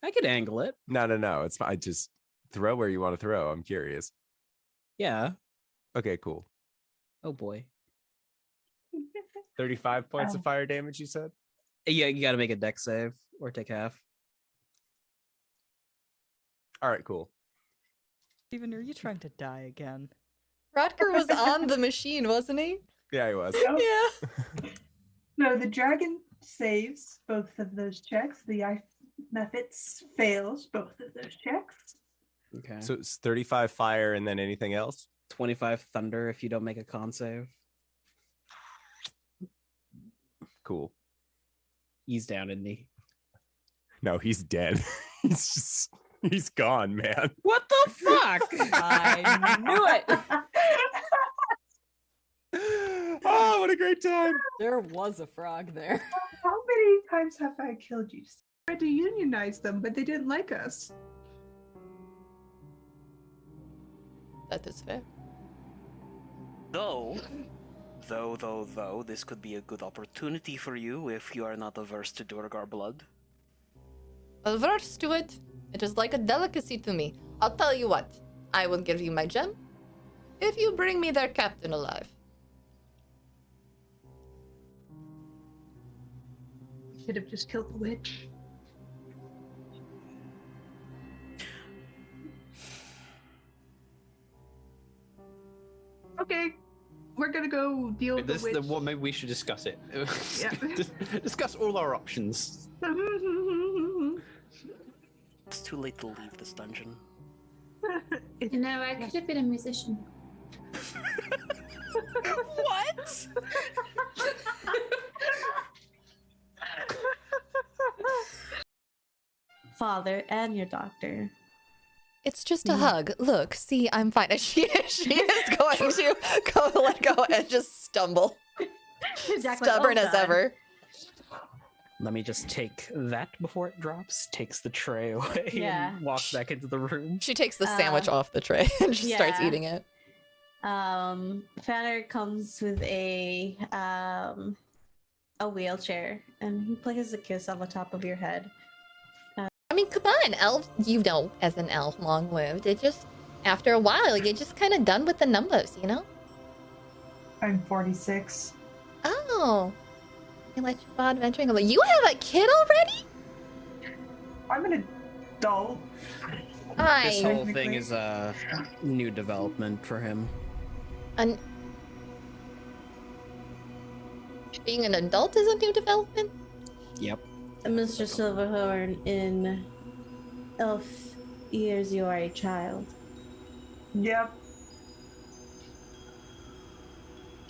I could angle it. No. It's fine. Just throw where you want to throw. I'm curious. Yeah. Okay, cool. Oh boy. 35 points of fire damage, you said? Yeah, you got to make a dex save or take half. All right, cool. Steven, are you trying to die again? Rodger was on the machine, wasn't he? Yeah, he was. Yeah. No, the dragon saves both of those checks. The ice methods fails both of those checks. Okay. So it's 35 fire and then anything else? 25 thunder if you don't make a con save. Cool. He's down, isn't he? No, he's dead. He's gone, man. What the fuck? I knew it! Oh, what a great time. There was a frog there. How many times have I killed you? I tried to unionize them, but they didn't like us. That is fair. Though, this could be a good opportunity for you if you are not averse to Durgar blood. Averse to it. It is like a delicacy to me. I'll tell you what. I will give you my gem if you bring me their captain alive. Should have just killed the witch. Okay, we're gonna go deal with This the witch. what? Maybe we should discuss it. Yeah. Discuss all our options. It's too late to leave this dungeon. You know, I could have been a musician. What? Father and your doctor. It's just a hug. Look, see, I'm fine. She is going to go let go and just stumble. Jack like, Stubborn "Oh, as God." ever. Let me just take that before it drops. Takes the tray away Yeah. and walks back into the room. She takes the sandwich off the tray and just starts yeah. eating it. Fanner comes with a wheelchair and he places a kiss on the top of your head. I mean, come on, elf. You know, as an elf, long-lived. It just, after a while, you're just kind of done with the numbers, you know? I'm 46. Oh. You let you go adventuring. You have a kid already? I'm an adult. This whole Technically. thing is a new development for him. Being an adult is a new development? Yep. Mr. Silverhorn, in elf years, you are a child. Yep.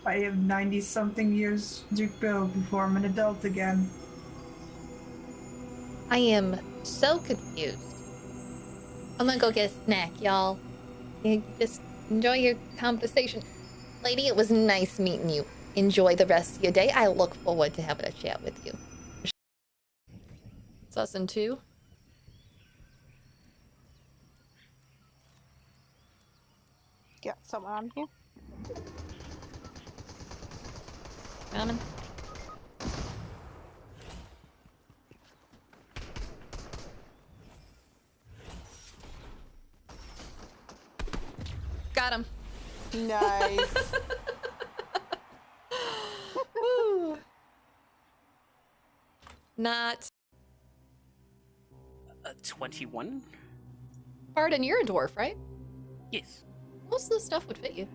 I have 90-something years to go before I'm an adult again. I am so confused. I'm gonna go get a snack, y'all. You just enjoy your conversation. Lady, it was nice meeting you. Enjoy the rest of your day. I look forward to having a chat with you. It's us in two. Got someone on here. Coming. Got him. Nice. Woo. Not. 21? Pardon, you're a dwarf, right? Yes. Most of the stuff would fit you.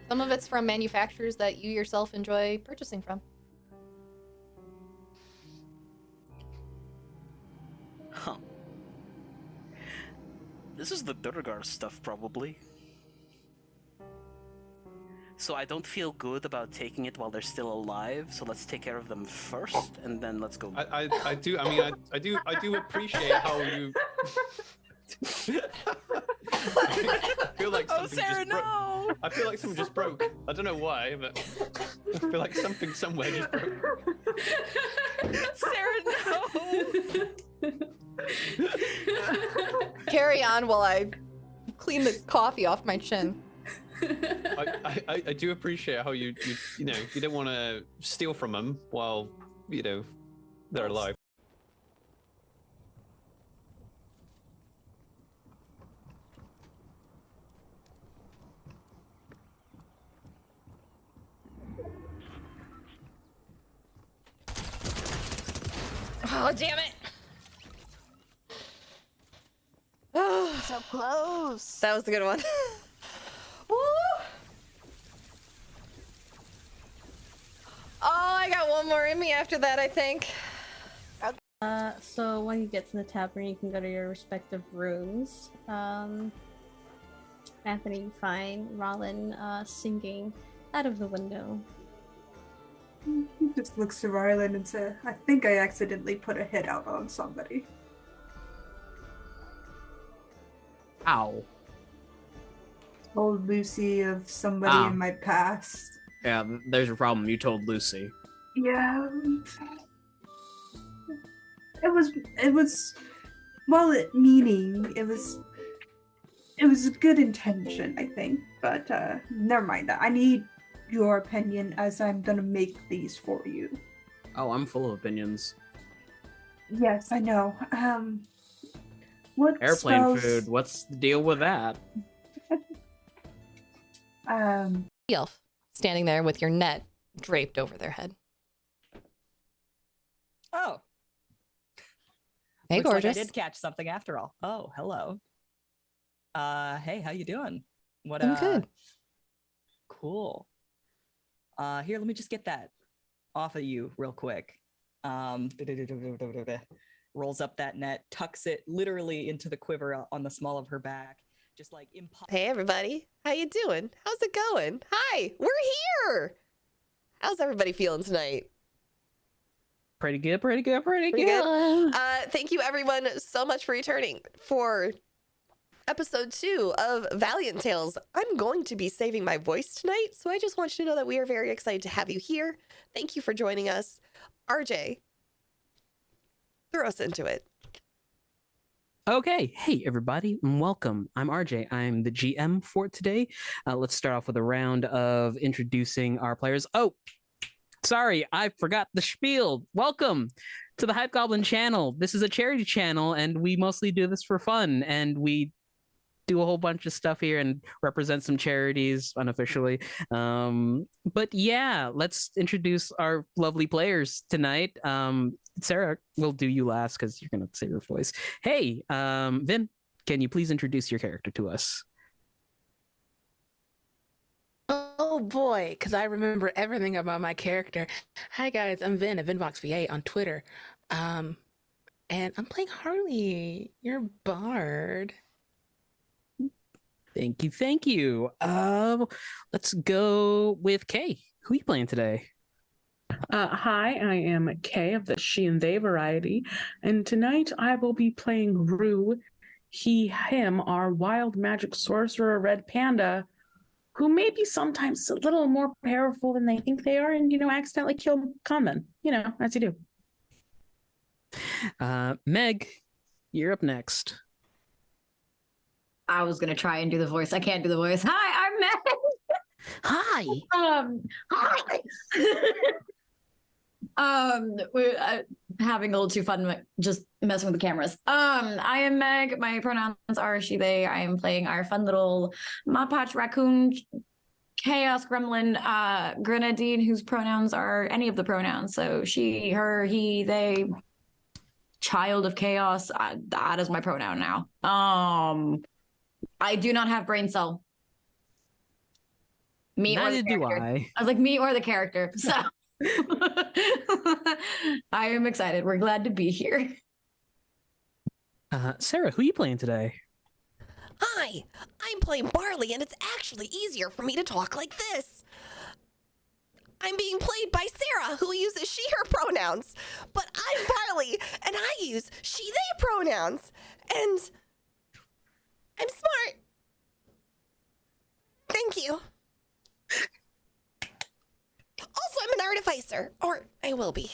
Some of it's from manufacturers that you yourself enjoy purchasing from. Huh. This is the Durgar stuff, probably. So I don't feel good about taking it while they're still alive, so let's take care of them first, and then let's go. I do appreciate how you. I feel like something Sarah, just broke. no! I feel like something just broke. I don't know why, but I feel like something somewhere just broke. Sarah, no! Carry on while I clean the coffee off my chin. I do appreciate how you know you don't want to steal from them while they're alive. Oh, damn it. So close. That was a good one. Woo! Oh, I got one more in me after that, I think. So when you get to the tavern, you can go to your respective rooms. Anthony, you find Rollin singing out of the window. He just looks to Rylan and says, I think I accidentally put a hit out on somebody. Ow. Told Lucy of somebody in my past. Yeah, there's your problem. You told Lucy. Yeah. It was well-meaning. It was a good intention, I think. But never mind that. I need your opinion as I'm gonna make these for you. Oh, I'm full of opinions. Yes, I know. What Airplane spells... food. What's the deal with that? The elf standing there with your net draped over their head. Oh. Hey, Looks gorgeous. like I did catch something after all. Oh, hello. Hey, how you doing? What? I'm good. Cool. Here, let me just get that off of you real quick. Rolls up that net, tucks it literally into the quiver on the small of her back, just like Hey, everybody. How you doing? How's it going? Hi, we're here. How's everybody feeling tonight? Pretty good, pretty good, pretty Pretty good. good. Thank you, everyone, so much for returning for episode 2 of Valiant Tails. I'm going to be saving my voice tonight, so I just want you to know that we are very excited to have you here. Thank you for joining us. RJ, throw us into it. Okay, hey everybody, and welcome. I'm RJ. I'm the GM for today. Let's start off with a round of introducing our players. Oh, sorry, I forgot the spiel. Welcome to the Hype Goblin channel. This is a charity channel, and we mostly do this for fun, and we do a whole bunch of stuff here and represent some charities unofficially. But yeah, let's introduce our lovely players tonight. Sarah, we'll do you last because you're going to say your voice. Hey, Vin, can you please introduce your character to us? Oh boy, because I remember everything about my character. Hi guys, I'm Vin at VinVoxVA on Twitter. And I'm playing Harley, your bard. Thank you, thank you. Let's go with Kay. Who are you playing today? Hi, I am Kay of the she and they variety, and tonight I will be playing Rue, he, him, our wild magic sorcerer red panda, who may be sometimes a little more powerful than they think they are and, accidentally kill conmen, as you do. Meg, you're up next. I was gonna try and do the voice. I can't do the voice. Hi, I'm Meg. Hi. Hi. We're having a little too fun just messing with the cameras. I am Meg. My pronouns are she, they. I am playing our fun little Mod Podge raccoon chaos gremlin grenadine, whose pronouns are any of the pronouns. So she, her, he, they. Child of chaos. That is my pronoun now. I do not have brain cell. Me or the Neither do character. I. I was like, me or the character. So I am excited. We're glad to be here. Sarah, who are you playing today? Hi, I'm playing Barley, and it's actually easier for me to talk like this. I'm being played by Sarah, who uses she, her pronouns. But I'm Barley, and I use she, they pronouns. And I'm smart. Thank you. Also, I'm an artificer, or I will be.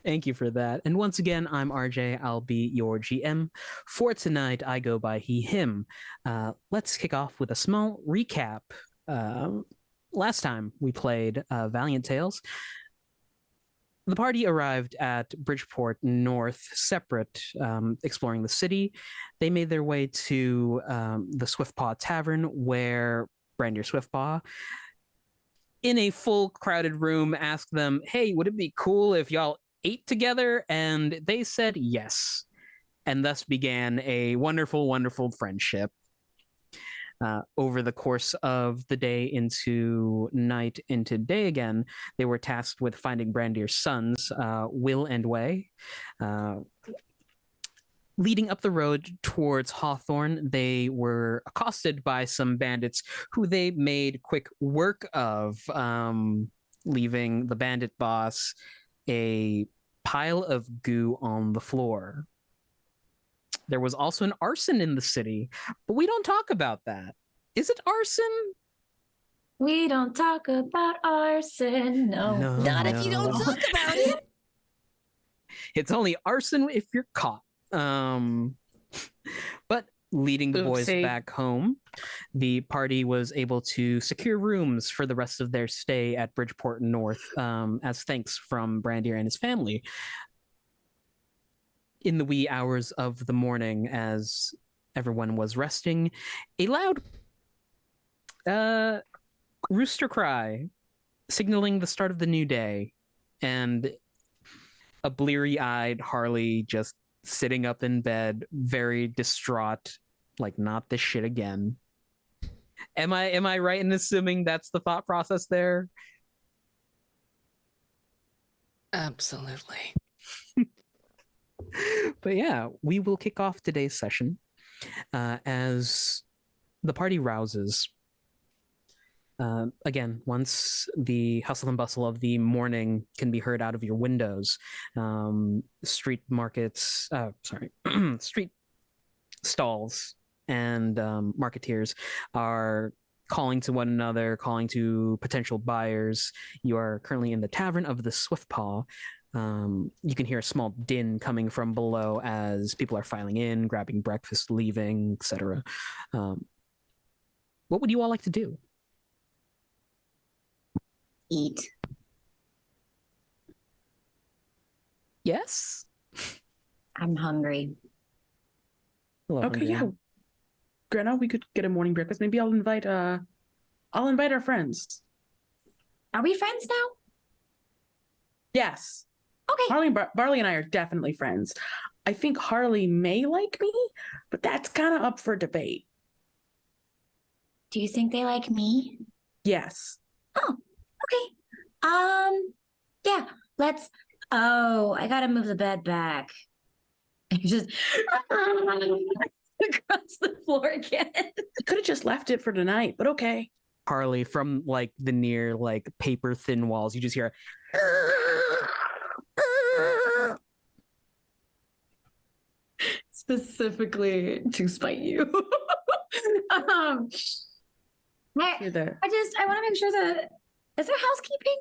Thank you for that. And once again, I'm RJ. I'll be your GM. For tonight, I go by he, him. Let's kick off with a small recap. Last time we played Valiant Tails, the party arrived at Bridgeport North, separate, exploring the city. They made their way to the Swiftpaw Tavern, where Brandier Swiftpaw in a full crowded room, ask them, hey, would it be cool if y'all ate together? And they said yes. And thus began a wonderful, wonderful friendship. Over the course of the day into night into day again, they were tasked with finding Brandier's sons, Will and Way. Leading up the road towards Hawthorne, they were accosted by some bandits who they made quick work of, leaving the bandit boss a pile of goo on the floor. There was also an arson in the city, but we don't talk about that. Is it arson? We don't talk about arson. No. Not if you don't talk about it. It's only arson if you're caught. But leading the boys back home, the party was able to secure rooms for the rest of their stay at Bridgeport North, as thanks from Brandier and his family. In the wee hours of the morning, as everyone was resting, a loud rooster cry signaling the start of the new day, and a bleary-eyed Harley just sitting up in bed, very distraught, like, not this shit again. Am I right in assuming that's the thought process there? Absolutely. But yeah, we will kick off today's session as the party rouses. Again, once the hustle and bustle of the morning can be heard out of your windows, street markets, street stalls and marketeers are calling to one another, calling to potential buyers. You are currently in the Tavern of the Swiftpaw. You can hear a small din coming from below as people are filing in, grabbing breakfast, leaving, etc. What would you all like to do? Eat. Yes? I'm hungry. Okay, yeah. Grenna, we could get a morning breakfast. Maybe I'll invite our friends. Are we friends now? Yes. Okay. Barley and I are definitely friends. I think Harley may like me, but that's kind of up for debate. Do you think they like me? Yes. Oh, okay. Yeah, let's. Oh, I gotta move the bed back. Just across the floor again. Could have just left it for tonight, but okay. Harley, from like the near like paper thin walls, you just hear specifically to spite you. I want to make sure that is there housekeeping?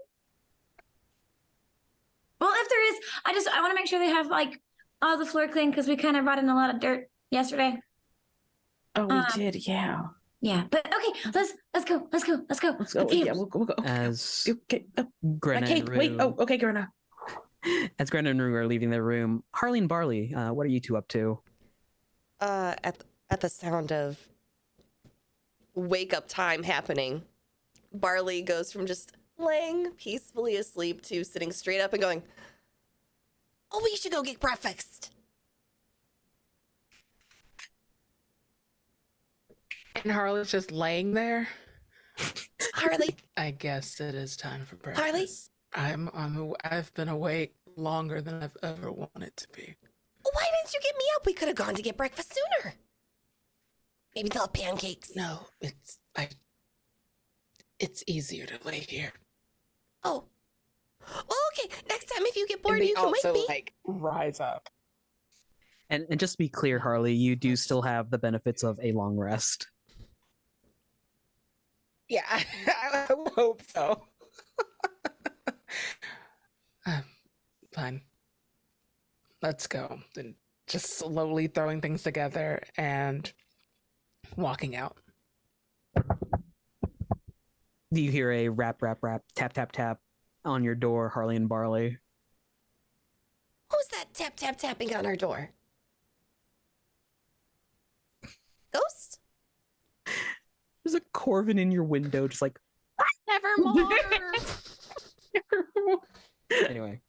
Well, if there is, I want to make sure they have like all the floor clean because we kind of brought in a lot of dirt yesterday. Oh, we did, yeah. Yeah, but okay, let's go. Okay. Yeah, we'll go. As okay. Grenna and Rue, wait. Oh, okay, Grenna. As Grenna and Rue are leaving their room, Harley and Barley, what are you two up to? At the sound of wake up time happening, Barley goes from just laying peacefully asleep to sitting straight up and going, "Oh, we should go get breakfast." And Harley's just laying there. Harley, I guess it is time for breakfast. Harley, I've been awake longer than I've ever wanted to be. Why didn't you get me up? We could have gone to get breakfast sooner. Maybe they'll have pancakes. No, it's easier to lay here. Oh. Well, okay. Next time, if you get bored, And you can also, wake me. like, rise up. And just to be clear, Harley, you do still have the benefits of a long rest. Yeah, I hope so. Fine. Let's go. And just slowly throwing things together and walking out. You hear a rap, tap, tap, tap on your door, Harley and Barley. Who's that tapping on our door? Ghost? There's a Corvin in your window, just like, never Anyway,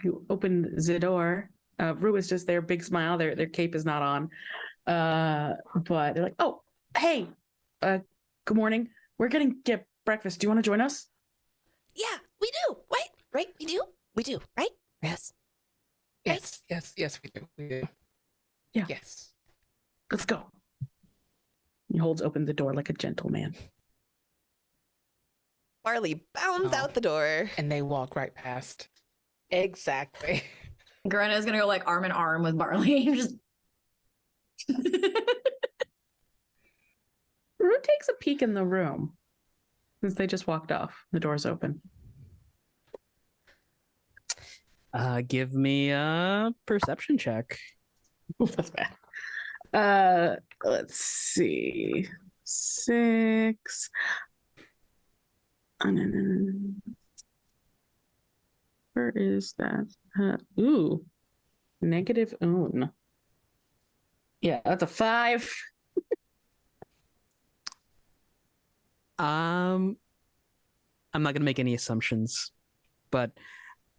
you open the door. Rue is just there, big smile. Their cape is not on. But they're like, oh, hey, good morning. We're gonna get breakfast. Do you want to join us? Yeah, we do. Right? We do? We do, right? Yes. Yes, we do. We do. Yeah. Yes. Let's go. He holds open the door like a gentleman. Barley bounds out the door. And they walk right past. Exactly. Greta is gonna go like arm in arm with Barley. Just Rue takes a peek in the room since they just walked off. The door's open. give me a perception check. That's bad. Let's see. 6. Where is that? Ooh. Negative own. Yeah, that's a 5. I'm not gonna make any assumptions, but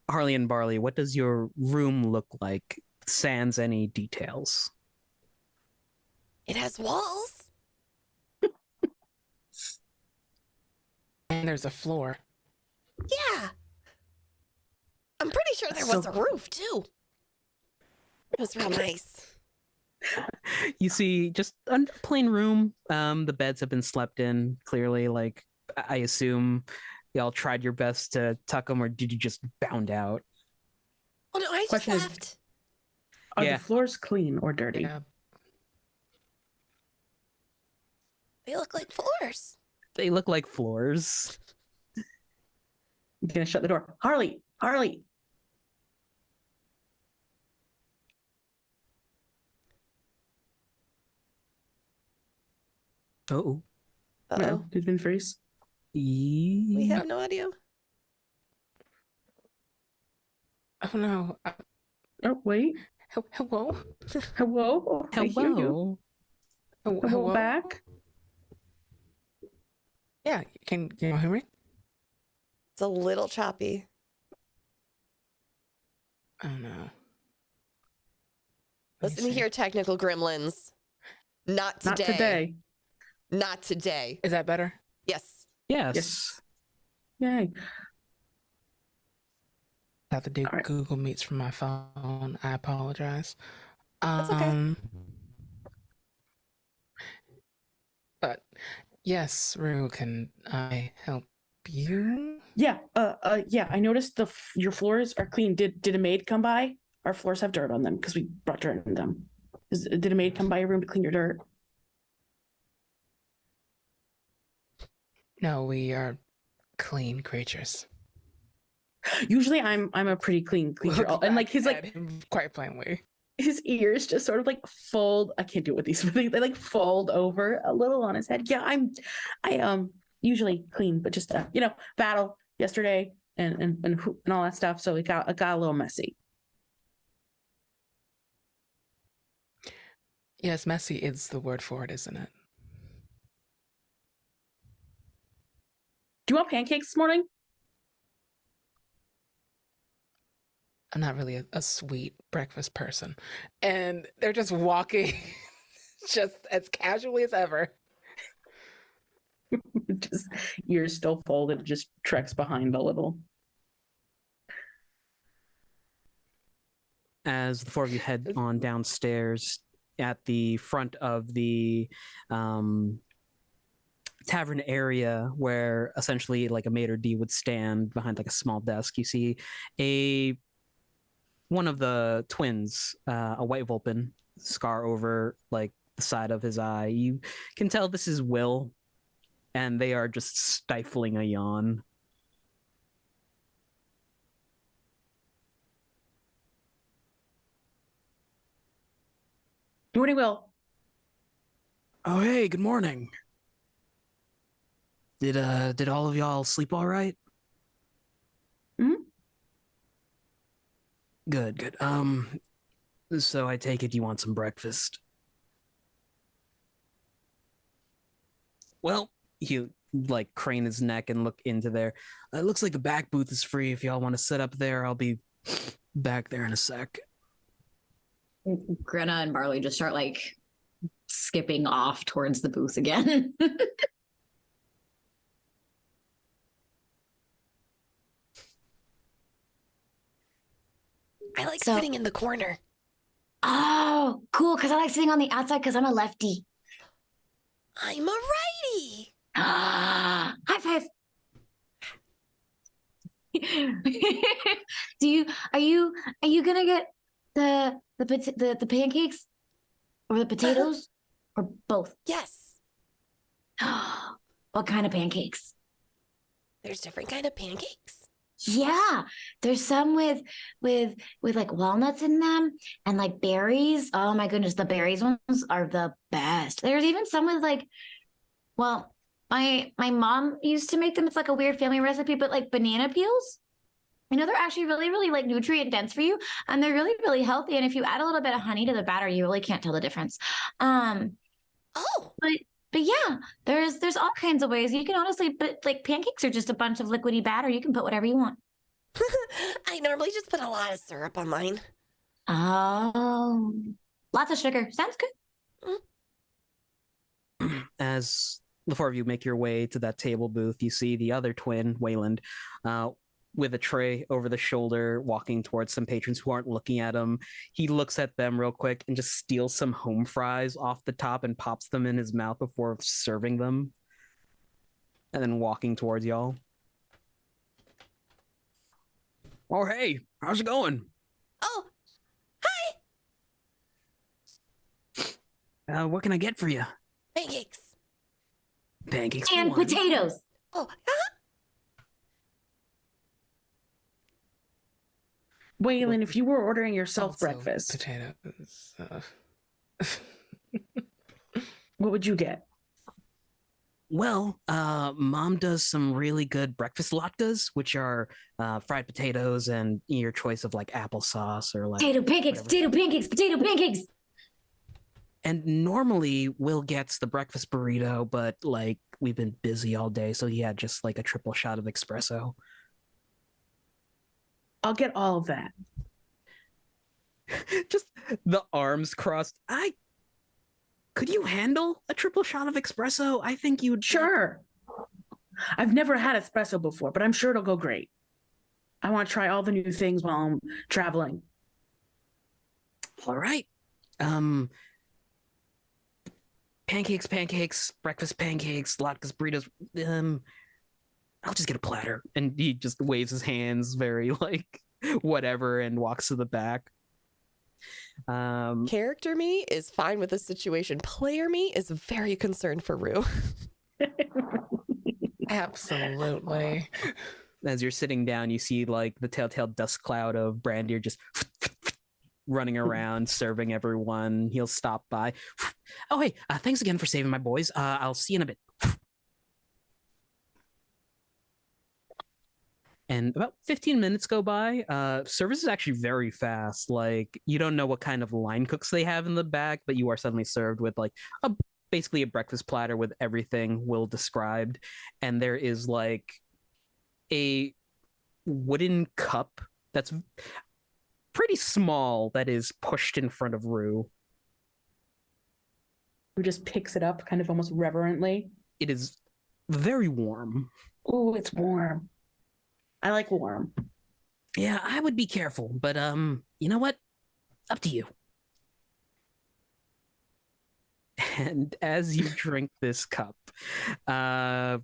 Harley and Barley, what does your room look like? Sans any details. It has walls. And there's a floor. Yeah. I'm pretty sure there was a roof too. It was real nice. You see just a plain room. The beds have been slept in, clearly. Like, I assume y'all tried your best to tuck them, or did you just bound out? Oh no, I just Question left. Are the floors clean or dirty? Yeah. They look like floors. They look like floors. I'm gonna shut the door. Harley! Oh. Uh-oh. Did Vin freeze? We have no idea. Oh no. Oh, wait. Hello? Hello? I hear you. Hello? Back? Yeah, can you hear me? It's a little choppy. Oh no. Listen here, technical gremlins. Not today. Not today. Not today. Is that better? Yes. Yes. Yay. I have to do Google Meets from my phone. I apologize. That's okay. But yes, Rue, can I help you? Yeah. Yeah. I noticed your floors are clean. Did a maid come by? Our floors have dirt on them because we brought dirt in them. Did a maid come by your room to clean your dirt? No, we are clean creatures. Usually, I'm a pretty clean creature, and like his like quite plainly, his ears just sort of like fold. I can't do it with these, but they like fold over a little on his head. Yeah, I usually clean, but just battle yesterday and all that stuff. So it got a little messy. Yes, messy is the word for it, isn't it? Do you want pancakes this morning? I'm not really a sweet breakfast person. And they're just walking just as casually as ever. Just ears still folded, just treks behind a little. As the four of you head on downstairs, at the front of the tavern area where essentially like a maitre d' would stand behind like a small desk, you see one of the twins, a white vulpin, scar over like the side of his eye. You can tell this is Will, and they are just stifling a yawn. Good morning, Will. Oh, hey, good morning. Did all of y'all sleep all right? Mm-hmm. Good. So I take it you want some breakfast. Well, He like crane his neck and look into there. It looks like the back booth is free. If y'all want to sit up there, I'll be back there in a sec. Grenna and Barley just start like skipping off towards the booth again. I like sitting in the corner. Oh, cool. Because I like sitting on the outside because I'm a lefty. I'm a righty. Ah, high five. Are you gonna get the pancakes or the potatoes or both? Yes. What kind of pancakes? There's different kind of pancakes. Yeah, there's some with like walnuts in them and like berries. Oh my goodness, the berries ones are the best. There's even some with like, well, my mom used to make them. It's like a weird family recipe, but like banana peels. I know they're actually really, really like nutrient dense for you, and they're really, really healthy. And if you add a little bit of honey to the batter, you really can't tell the difference. But yeah, there's all kinds of ways you can honestly, but like pancakes are just a bunch of liquidy batter. You can put whatever you want. I normally just put a lot of syrup on mine. Oh, lots of sugar. Sounds good. As the four of you make your way to that table booth, you see the other twin, Wayland, with a tray over the shoulder, walking towards some patrons who aren't looking at him. He looks at them real quick and just steals some home fries off the top and pops them in his mouth before serving them, and then walking towards y'all. Oh, hey, how's it going? Oh, hi. What can I get for you? Pancakes. Pancakes and potatoes. Oh, Waylon, if you were ordering yourself breakfast, potatoes. What would you get? Well, Mom does some really good breakfast latkes, which are fried potatoes and your choice of like applesauce or like potato pancakes, potato pancakes. And normally Will gets the breakfast burrito, but like we've been busy all day, so he had just like a triple shot of espresso. I'll get all of that. Just the arms crossed. Could you handle a triple shot of espresso? I think you'd. Sure. I've never had espresso before, but I'm sure it'll go great. I want to try all the new things while I'm traveling. All right. Pancakes, breakfast pancakes, latkes, burritos. I'll just get a platter. And he just waves his hands very like whatever and walks to the back. Character me is fine with the situation. Player me is very concerned for Rue. Absolutely. As you're sitting down, you see like the telltale dust cloud of Brandir just running around, serving everyone. He'll stop by. Oh, hey, thanks again for saving my boys. I'll see you in a bit. And about 15 minutes go by. Service is actually very fast. Like, you don't know what kind of line cooks they have in the back, but you are suddenly served with like basically a breakfast platter with everything Will described. And there is like a wooden cup that's pretty small that is pushed in front of Rue. Who just picks it up kind of almost reverently. It is very warm. Oh, it's warm. I like warm. Yeah, I would be careful, but you know what? Up to you. And as you drink this cup, there's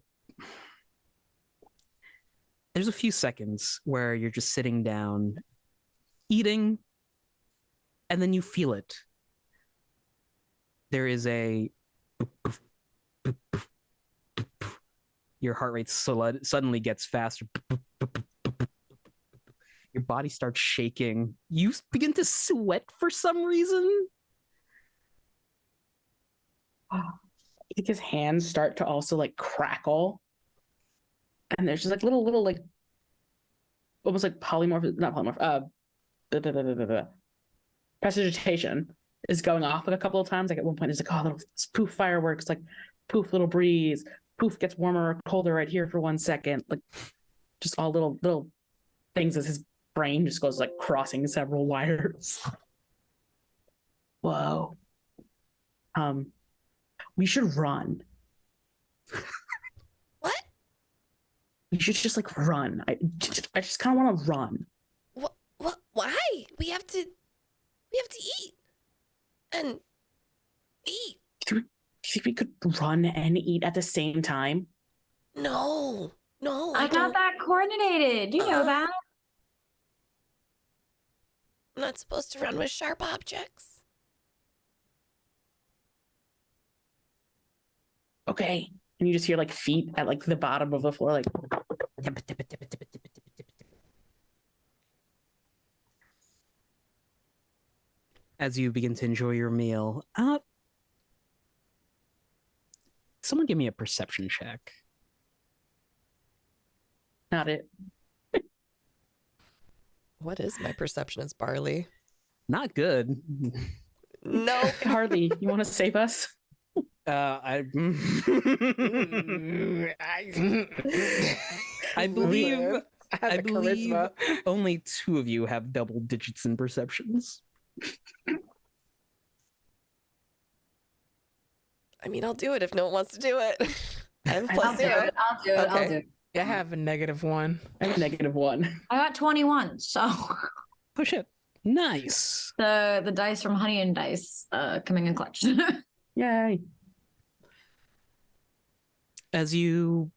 a few seconds where you're just sitting down, eating, and then you feel it. There is a your heart rate suddenly gets faster. Your body starts shaking. You begin to sweat for some reason. I think his hands start to also like crackle. And there's just like little like almost like precipitation is going off like a couple of times. Like at one point there's like, oh, little poof fireworks, like poof little breeze, poof gets warmer or colder right here for 1 second. Like just all little things as his brain just goes like crossing several wires. Whoa. We should run. What? We should just like run. I just kind of want to run. What? Why? We have to eat. And eat. Do you think we could run and eat at the same time? No. I got that coordinated. You know that. I'm not supposed to run with sharp objects. Okay. And you just hear like feet at like the bottom of the floor, like. As you begin to enjoy your meal, someone give me a perception check. Not it. What is my perception as Barley? Not good. No. Harley, you want to save us? I believe only 2 of you have double digits in perceptions. I mean, I'll do it if no one wants to do it. I have I'll do it. I'll do it. Okay. I'll do it. I have a -1. I have a -1. I got 21. So. Oh shit! Nice. The dice from Honey and Dice coming in clutch. Yay! As you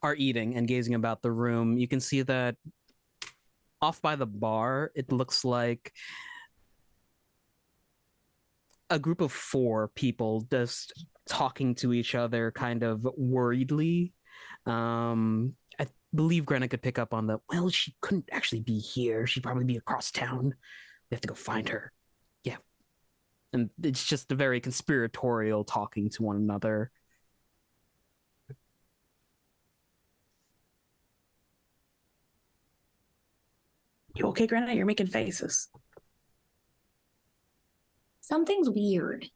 are eating and gazing about the room, you can see that off by the bar, it looks like a group of 4 people just talking to each other kind of worriedly. I believe Grenna could pick up on well, she couldn't actually be here. She'd probably be across town. We have to go find her. Yeah. And it's just a very conspiratorial talking to one another. You okay, Grenna? You're making faces. Something's weird.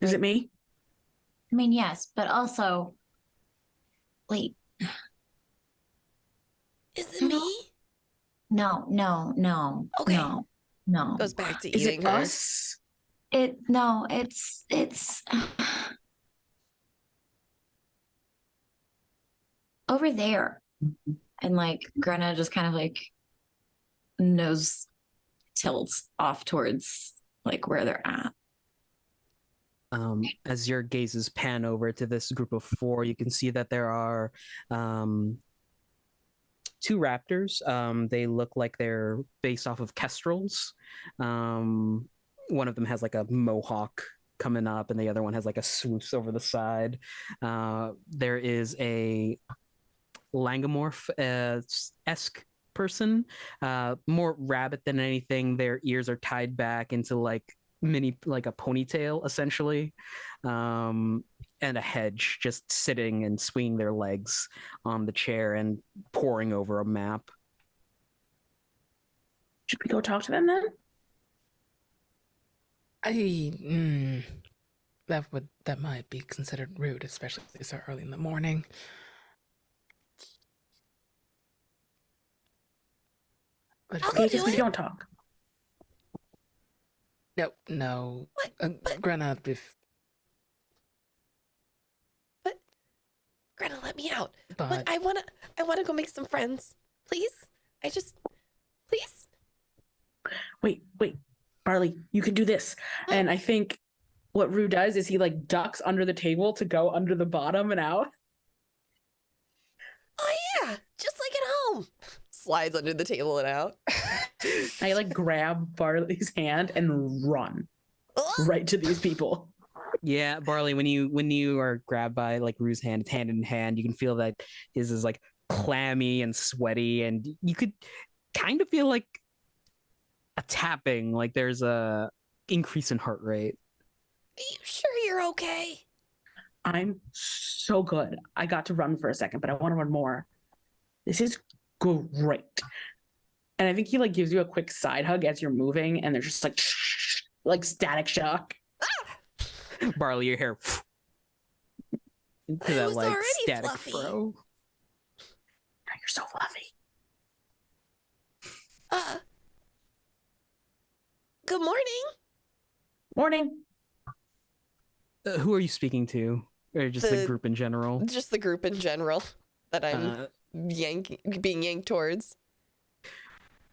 Is it me? I mean, yes, but also, wait. Is it me? No. Okay. No. Goes back to Is eating it her. us? It's over there. And like Grenna just kind of like nose tilts off towards like where they're at. As your gazes pan over to this group of 4, you can see that there are 2 raptors. They look like they're based off of kestrels. One of them has like a mohawk coming up, and the other one has like a swoosh over the side. There is a Langomorph-esque person, more rabbit than anything. Their ears are tied back into like a ponytail essentially, and a hedge, just sitting and swinging their legs on the chair and poring over a map. Should we go talk to them then? That might be considered rude, especially so early in the morning. But Okay, just we don't talk. No. What? Grenna, if Grenna, let me out. But I wanna go make some friends. Please? Please? Wait, Barley, you can do this. And I think what Rue does is he like ducks under the table to go under the bottom and out. Oh yeah, just like at home. Slides under the table and out. I like grab Barley's hand and run right to these people. Yeah, Barley, when you are grabbed by like Rue's hand, it's hand in hand, you can feel that his is like clammy and sweaty, and you could kind of feel like a tapping, like there's a increase in heart rate. Are you sure you're okay? I'm so good. I got to run for a second, but I want to run more. This is great. And I think he like gives you a quick side hug as you're moving, and there's just like static shock. Barley, your hair to that was like already static fluffy. fro. Now you're so fluffy. Good morning. Morning. Who are you speaking to, or just the group in general? Just the group in general that I'm being yanked towards.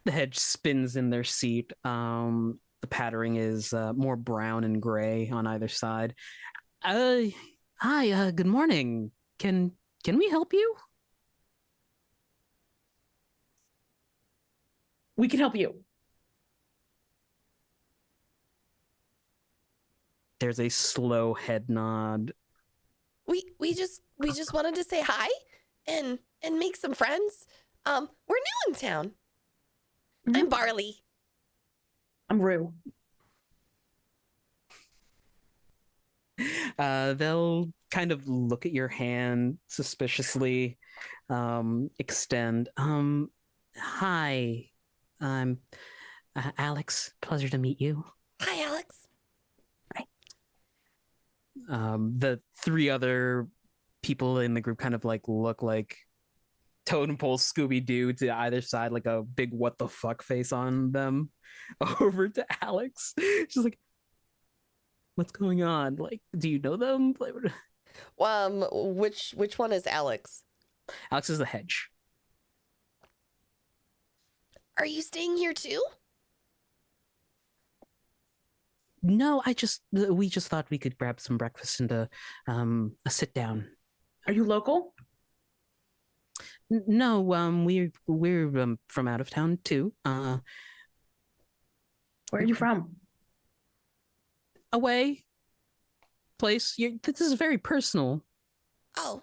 The hedge spins in their seat. The patterning is more brown and gray on either side. Hi, good morning. Can we help you? We can help you. There's a slow head nod. We just wanted to say hi and make some friends. We're new in town. I'm Barley. I'm Rue. They'll kind of look at your hand suspiciously, extend. Hi, I'm Alex. Pleasure to meet you. Hi, Alex. The three other people in the group kind of like look like Totem Pole Scooby-Doo to either side, like a big what the fuck face on them. Over to Alex. She's like, what's going on? Like, do you know them? Which one is Alex? Alex is the hedge. Are you staying here too? No, we just thought we could grab some breakfast and a sit down. Are you local? No, we're from out of town too. Where are you from? Away place. This is very personal. Oh,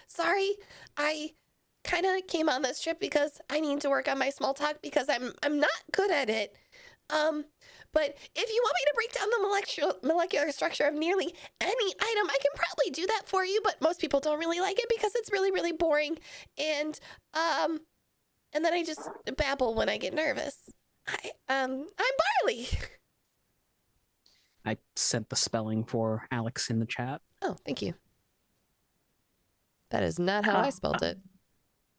sorry. I kind of came on this trip because I need to work on my small talk because I'm not good at it. But if you want me to break down the molecular structure of nearly any item, I can probably do that for you, but most people don't really like it because it's really, really boring. And then I just babble when I get nervous. I'm Barley. I sent the spelling for Alex in the chat. Oh, thank you. That is not how I spelled it.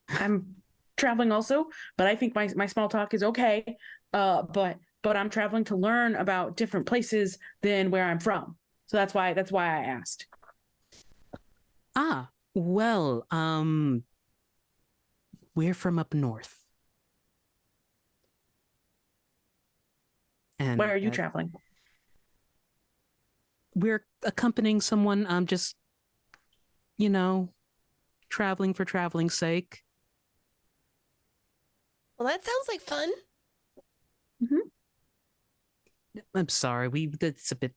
I'm traveling also, but I think my small talk is okay. But I'm traveling to learn about different places than where I'm from. So that's why I asked. Ah, well, we're from up north. And where are you traveling? We're accompanying someone. Just, traveling for traveling's sake. Well, that sounds like fun. Mm-hmm. I'm sorry. It's a bit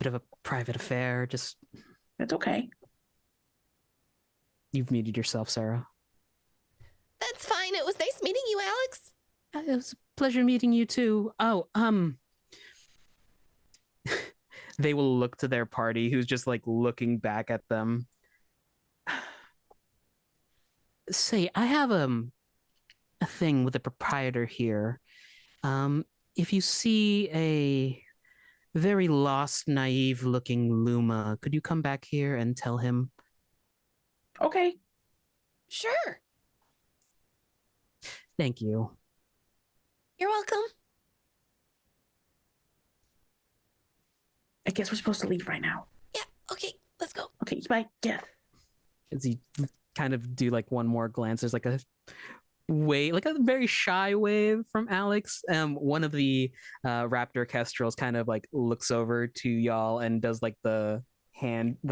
of a private affair. Just. It's okay. You've muted yourself, Sarah. That's fine. It was nice meeting you, Alex. It was a pleasure meeting you too. Oh, they will look to their party, who's just like looking back at them. Say, I have a thing with the proprietor here. If you see a very lost, naive-looking Luma, could you come back here and tell him? Okay. Sure. Thank you. You're welcome. I guess we're supposed to leave right now. Yeah, okay, let's go. Okay, bye. Yeah. As he kind of do like one more glance, there's like a wave, like a very shy wave from Alex. One of the raptor kestrels kind of like looks over to y'all and does like the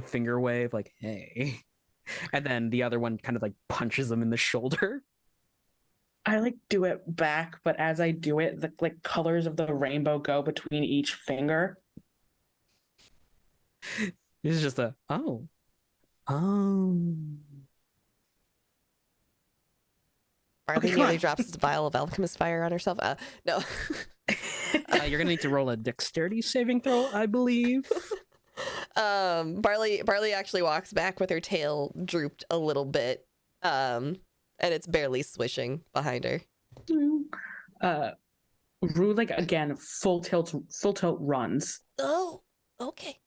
finger wave, like, hey. And then the other one kind of like punches him in the shoulder. I like do it back, but as I do it, the like colors of the rainbow go between each finger. This is just a Barley nearly drops his vial of alchemist fire on herself. No. You're gonna need to roll a dexterity saving throw, I believe. Barley actually walks back with her tail drooped a little bit, and it's barely swishing behind her. Rue, like again, full tilt runs. Oh, okay.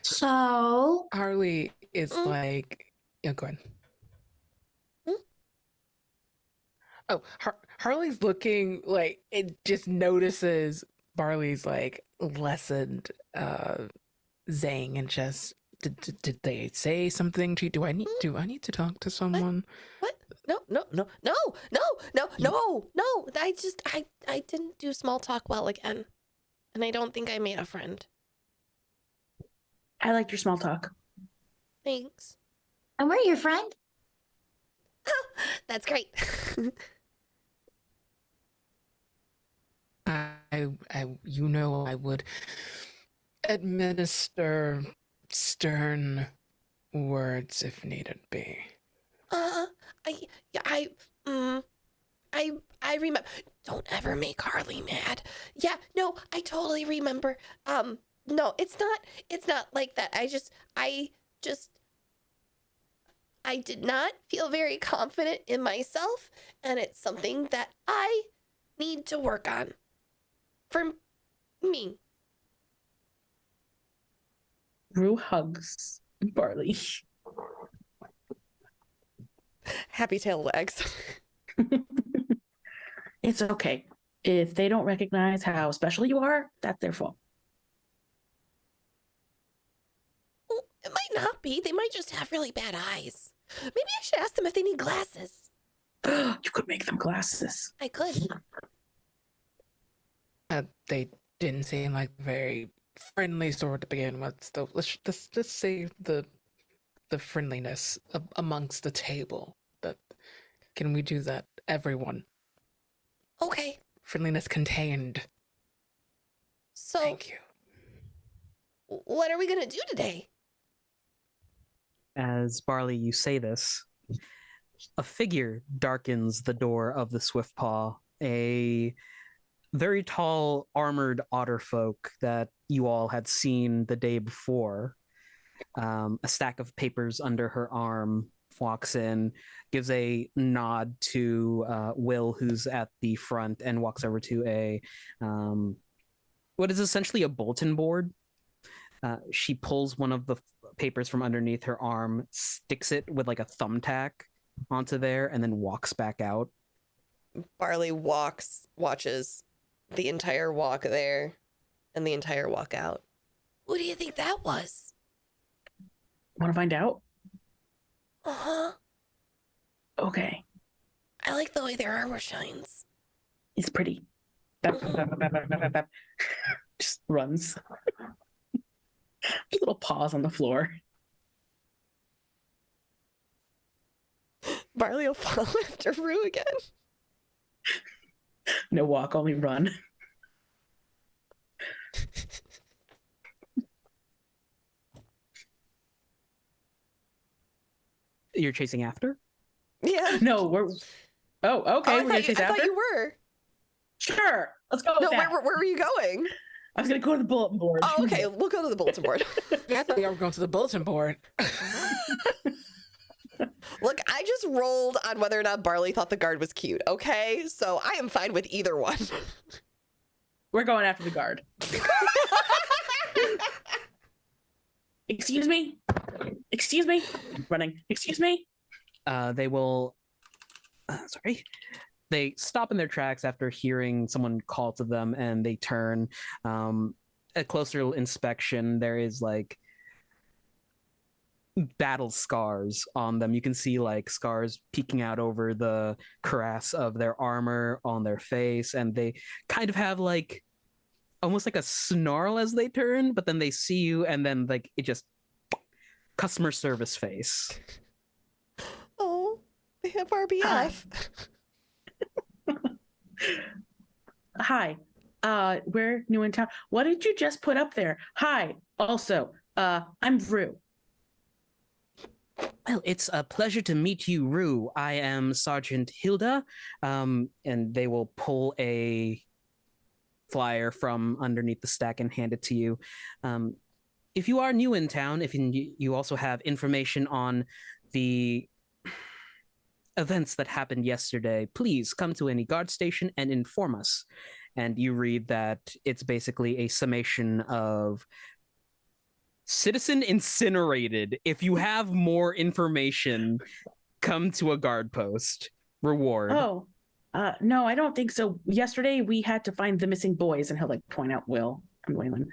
So Harley is like, yeah, go ahead. Oh, Harley's looking like it just notices Barley's like lessened zang and just did they say something to you? Do I need to talk to someone? What? No. I didn't do small talk well again. And I don't think I made a friend. I liked your small talk. Thanks. And we're your friend. That's great. I I would administer stern words if needed be. I remember. Don't ever make Harley mad. Yeah, no, I totally remember. No, it's not like that. I did not feel very confident in myself, and it's something that I need to work on. For me. Rue hugs Barley. Happy tail wags. It's okay. If they don't recognize how special you are, that's their fault. It might not be. They might just have really bad eyes. Maybe I should ask them if they need glasses. You could make them glasses. I could. They didn't seem like very friendly sort to begin with. So let's say the friendliness amongst the table. That can we do that, everyone? Okay. Friendliness contained. So, thank you. What are we gonna do today? As Barley, you say this, a figure darkens the door of the Swiftpaw, a very tall, armored otter folk that you all had seen the day before. A stack of papers under her arm, walks in, gives a nod to Will, who's at the front, and walks over to a what is essentially a bulletin board. She pulls one of the papers from underneath her arm, sticks it with like a thumbtack onto there, and then walks back out. Barley watches the entire walk there and the entire walk out. Who do you think that was? Want to find out? Uh-huh. Okay. I like the way their armor shines. It's pretty. Just runs. Just little paws on the floor. Barley will follow after Rue again. No walk, only run. You're chasing after? Yeah. No, we're. Oh, okay. We're gonna chase I after. thought you were. Sure. Let's go. No, with that. where were you going? I was gonna go to the bulletin board. Oh, okay. We'll go to the bulletin board. Yeah, I thought you were going to the bulletin board. Look, I just rolled on whether or not Barley thought the guard was cute, okay? So I am fine with either one. We're going after the guard. Excuse me? Excuse me? Running. Excuse me? They will... sorry. They stop in their tracks after hearing someone call to them, and they turn. A closer inspection, there is like battle scars on them. You can see like scars peeking out over the cuirass of their armor on their face, and they kind of have like almost like a snarl as they turn, but then they see you, and then like it just customer service face. Oh, they have RBF. Hi. We're new in town. What did you just put up there? Hi. Also, I'm Rue. Well, it's a pleasure to meet you, Rue. I am Sergeant Hilda, and they will pull a flyer from underneath the stack and hand it to you. If you are new in town, if you also have information on the events that happened yesterday, please come to any guard station and inform us. And you read that it's basically a summation of Citizen incinerated. If you have more information, come to a guard post. Reward. Oh, no, I don't think so. Yesterday we had to find the missing boys, and he'll like point out Will and Waylon.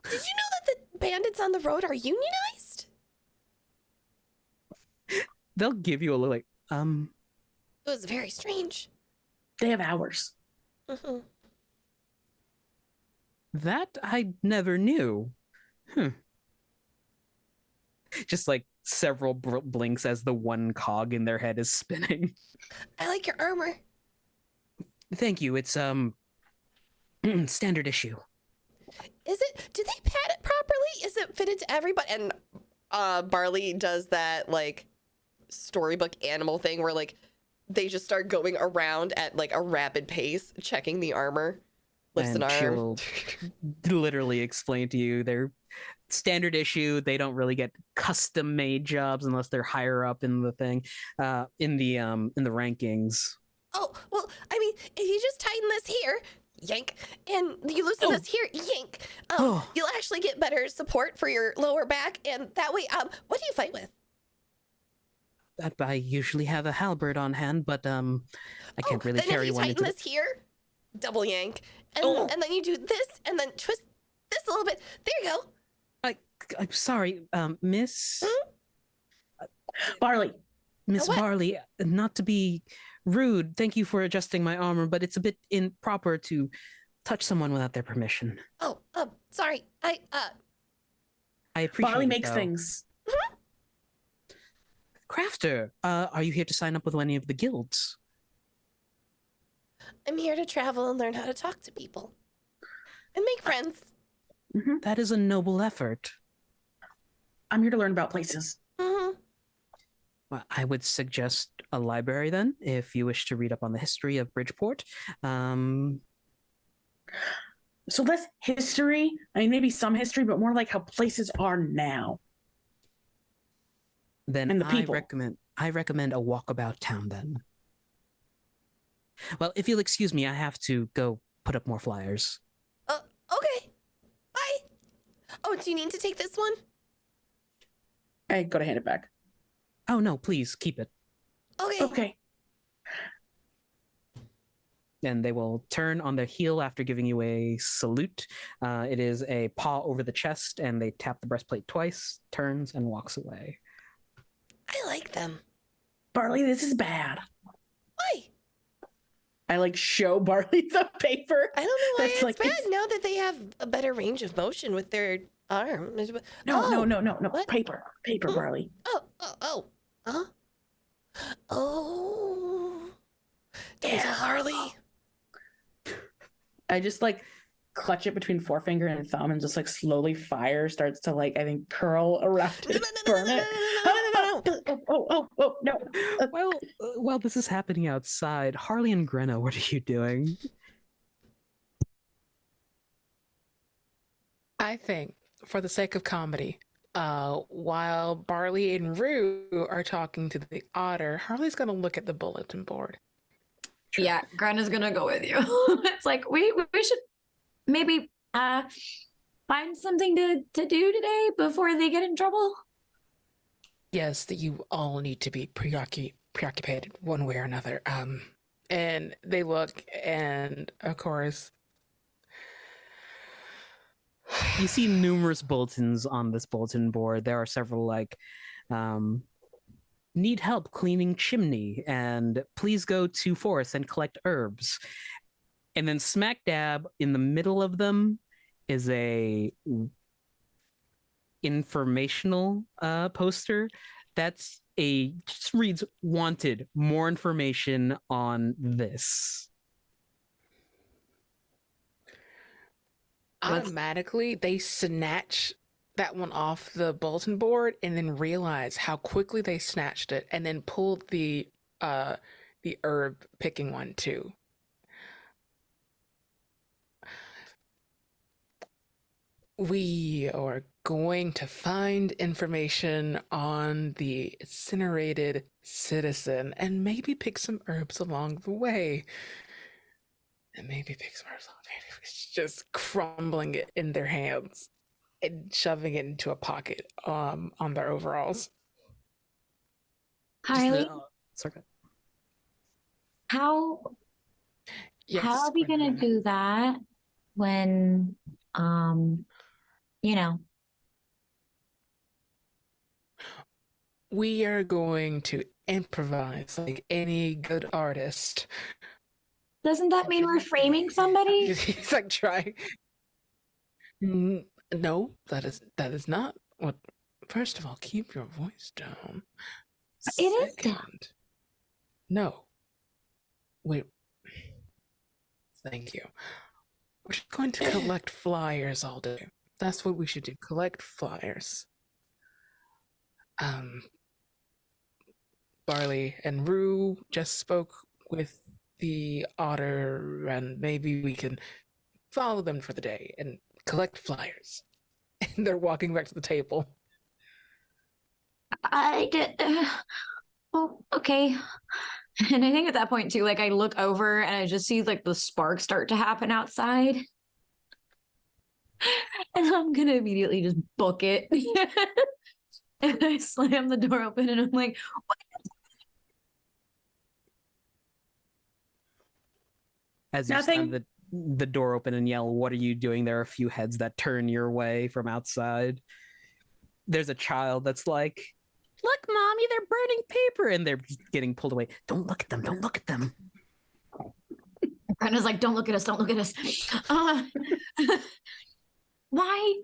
Did you know that the bandits on the road are unionized? They'll give you a little like, It was very strange. They have hours. Mm-hmm. That I never knew. Just like several blinks as the one cog in their head is spinning. I like your armor. Thank you. It's standard issue. Is it? Do they pad it properly? Is it fitted to everybody? And Barley does that like storybook animal thing where like they just start going around at like a rapid pace, checking the armor. Lifts And an arm. she'll literally explain to you they're standard issue. They don't really get custom made jobs unless they're higher up in the thing, in the rankings. Oh, well, I mean, if you just tighten this here, yank, and you loosen this here, yank, you'll actually get better support for your lower back, and that way, what do you fight with? I usually have a halberd on hand, but I can't really carry one. Then if you tighten this here, double yank, and then you do this, and then twist this a little bit. There you go. I'm sorry, Miss Barley. Miss Barley, not to be rude, thank you for adjusting my armor, but it's a bit improper to touch someone without their permission. Oh, sorry. I appreciate Barley it, makes though. things. Crafter, are you here to sign up with any of the guilds? I'm here to travel and learn how to talk to people and make friends. That is a noble effort. I'm here to learn about places. Mm-hmm. Well, I would suggest a library then, if you wish to read up on the history of Bridgeport. So less history, I mean, maybe some history, but more like how places are now. Then And the people. I recommend a walkabout town then. Well, if you'll excuse me, I have to go put up more flyers. Okay. Bye. Oh, do you need to take this one? I gotta hand it back. Oh no, please keep it. Okay. Okay. And they will turn on their heel after giving you a salute. It is a paw over the chest, and they tap the breastplate twice, turns, and walks away. I like them. Barley, this is bad. Why? I like show Barley the paper. I don't know why That's it's like, bad now that they have a better range of motion with their arm. No. What? Paper, Barley. Oh. Huh? Oh. Don't tell Harley. I just like clutch it between forefinger and thumb and just like slowly fire starts to like, I think, curl around it, burn it. Oh, no. Well, this is happening outside. Harley and Grenna, what are you doing? I think, for the sake of comedy, while Barley and Rue are talking to the otter, Harley's gonna look at the bulletin board. Yeah, Grenna's gonna go with you. It's like we should maybe find something to do today before they get in trouble. Yes, that you all need to be preoccupied one way or another. And they look, and of course, you see numerous bulletins on this bulletin board. There are several like need help cleaning chimney, and please go to forest and collect herbs. And then smack dab in the middle of them is a informational poster that's just reads wanted more information on this. Automatically they snatch that one off the bulletin board and then realize how quickly they snatched it and then pulled the herb picking one too. We are going to find information on the incinerated citizen and maybe pick some herbs along the way. And maybe pick some herbs along the way. It's just crumbling it in their hands. and shoving it into a pocket on their overalls. Harley, sorry. how Yes, how are we gonna Gwendolyn. do that when you know? We are going to improvise like any good artist. Doesn't that mean we're framing somebody? He's like trying. No, that is not what. First of all, keep your voice down. It is down. Second, no. Wait. Thank you. We're just going to collect flyers all day. That's what we should do. Collect flyers. Barley and Rue just spoke with the otter, and maybe we can follow them for the day and collect flyers. And they're walking back to the table. I did. Oh, okay. And I think at that point too, like I look over and I just see like the sparks start to happen outside. And I'm gonna immediately just book it. And I slam the door open and I'm like, what? As you slam the door open and yell, "What are you doing?" There are a few heads that turn your way from outside. There's a child that's like, "Look, mommy, they're burning paper," and they're getting pulled away. Don't look at them. Don't look at them. Brenda's like, don't look at us. Don't look at us. Why?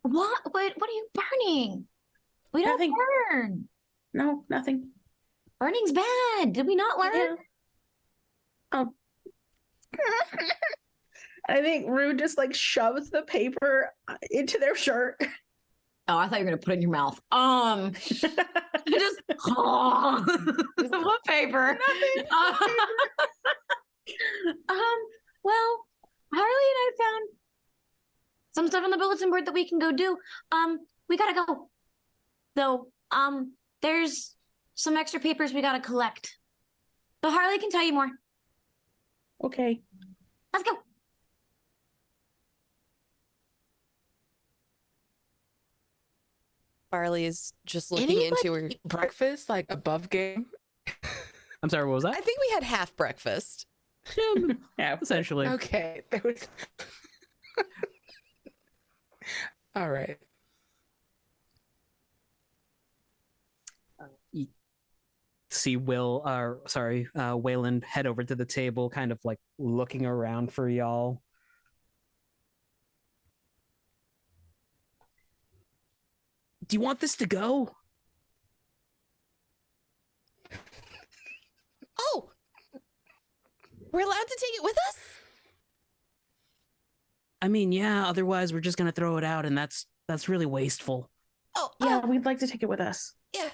What are you burning? We don't burn. No, nothing. Burning's bad. Did we not learn? Yeah. Oh. I think Rue just like shoves the paper into their shirt. Oh, I thought you were gonna put it in your mouth. Just what paper? Nothing. Well, Harley and I found some stuff on the bulletin board that we can go do. We gotta go. Though, there's some extra papers we gotta collect. But Harley can tell you more. Okay. Let's go. Barley is just looking into her breakfast, like above game. I'm sorry, what was that? I think we had half breakfast. Yeah, essentially. Okay. There was... All right. See Wayland head over to the table, kind of like looking around for y'all. Do you want this to go? Oh, we're allowed to take it with us? I mean, yeah, otherwise we're just gonna throw it out, and that's really wasteful. Oh, yeah, we'd like to take it with us. Yeah.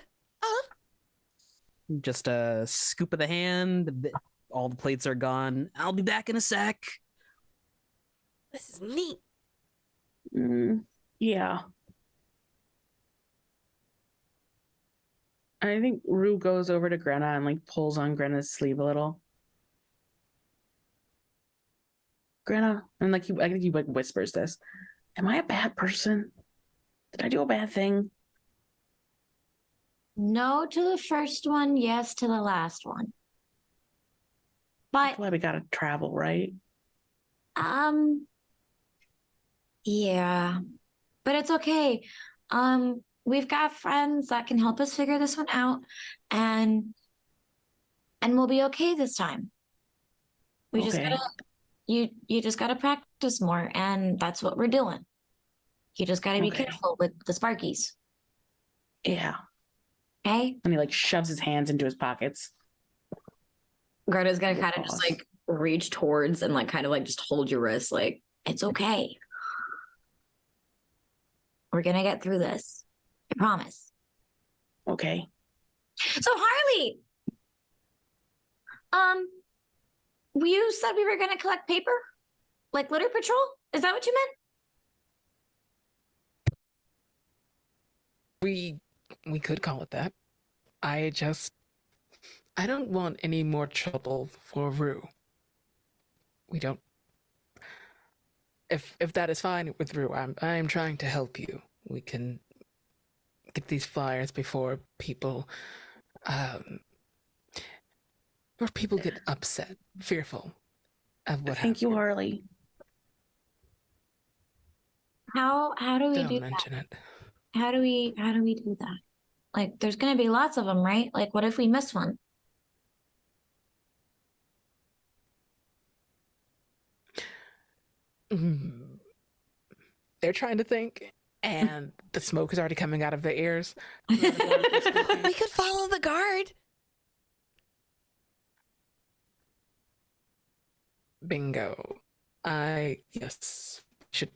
Just a scoop of the hand. All the plates are gone. I'll be back in a sec. This is neat. Yeah. I think Rue goes over to Grenna and like pulls on Grenna's sleeve a little. Grenna, and like I think he like whispers this. Am I a bad person? Did I do a bad thing? No to the first one, yes to the last one. But That's why we gotta travel, right? Yeah. But it's okay. We've got friends that can help us figure this one out, and we'll be okay this time. We just gotta you just gotta practice more, and that's what we're doing. You just gotta be careful with the Sparkies. Yeah. Okay? And he like shoves his hands into his pockets. Greta's gonna kind of just like reach towards and like kind of like just hold your wrist, like, it's okay. We're gonna get through this. I promise. Okay. So Harley, you said we were gonna collect paper? Like litter patrol? Is that what you meant? We could call it that. I don't want any more trouble for Rue. We don't. if that is fine with Rue, I'm trying to help you. We can get these flyers before people get upset, fearful of what Thank you, happened. Harley. How do we Don't do mention that? it. How do we do that? Like, there's gonna be lots of them, right? Like, what if we miss one? They're trying to think, and the smoke is already coming out of their ears. We could follow the guard. Bingo. Yes. Should.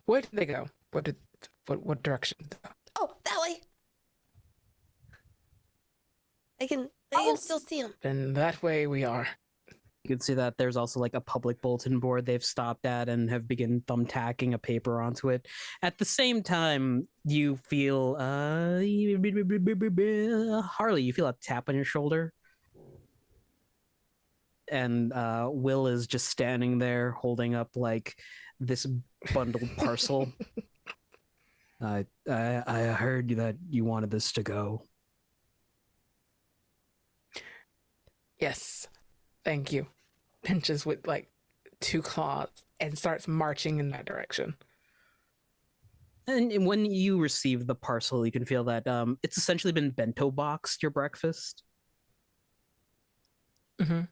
Where did they go? What direction? Oh, that way. I can still see him. Then that way we are. You can see that there's also like a public bulletin board they've stopped at and have begun thumbtacking a paper onto it. At the same time, you feel Harley, you feel a tap on your shoulder. And Will is just standing there holding up like this bundled parcel. I heard that you wanted this to go. Yes. Thank you. Pinches with like 2 claws and starts marching in that direction. And when you receive the parcel, you can feel that it's essentially been bento boxed your breakfast. Mm-hmm.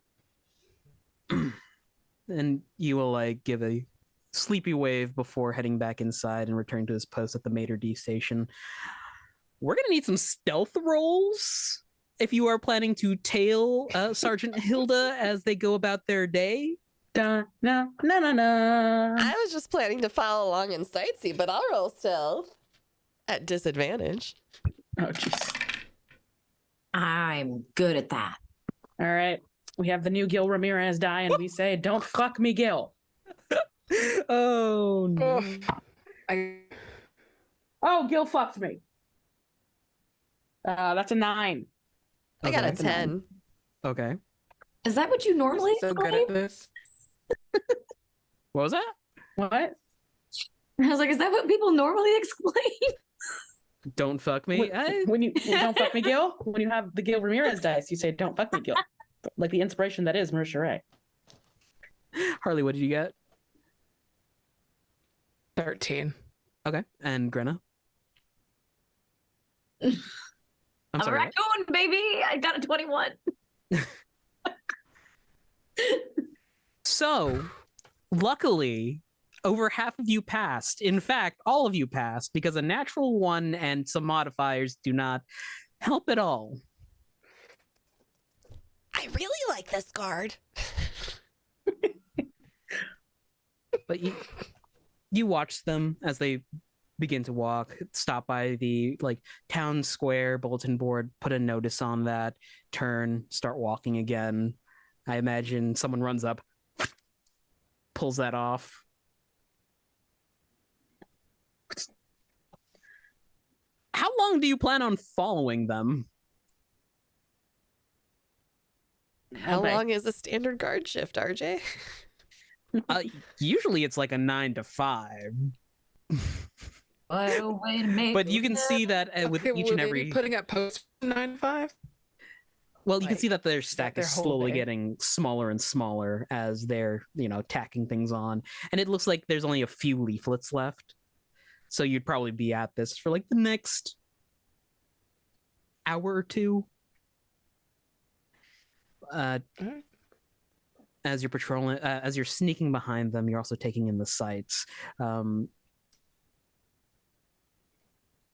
And you will like give a sleepy wave before heading back inside and return to his post at the Maitre D station. We're gonna need some stealth rolls if you are planning to tail Sergeant Hilda as they go about their day. I was just planning to follow along and sightsee, but I'll roll stealth at disadvantage. Oh, jeez. I'm good at that. All right. We have the new Gil Ramirez die, and we say, "Don't fuck me, Gil." Oh no! Gil fucked me. That's a 9. I got a 10. Okay. Is that what you normally so good at this? What was that? What? I was like, is that what people normally explain? Don't fuck me. When you don't fuck me, Gil. When you have the Gil Ramirez dice, you say, "Don't fuck me, Gil." Like the inspiration that is Marisha Ray. Harley, what did you get? 13. Okay. And Grenna? I'm A sorry, what? raccoon, baby! I got a 21. So, luckily, over half of you passed. In fact, all of you passed because a natural 1 and some modifiers do not help at all. I really like this guard. But you watch them as they begin to walk, stop by the like town square bulletin board, put a notice on that, turn, start walking again. I imagine someone runs up, pulls that off. How long do you plan on following them? How long is a standard guard shift, RJ? Usually it's like a 9 to 5. What a way to make But you can see that with each and every putting up posts 9 to 5. Well, you can see that their stack their is whole slowly day? getting smaller and smaller as they're, tacking things on. And it looks like there's only a few leaflets left. So you'd probably be at this for like the next hour or two. As you're patrolling, as you're sneaking behind them, you're also taking in the sights.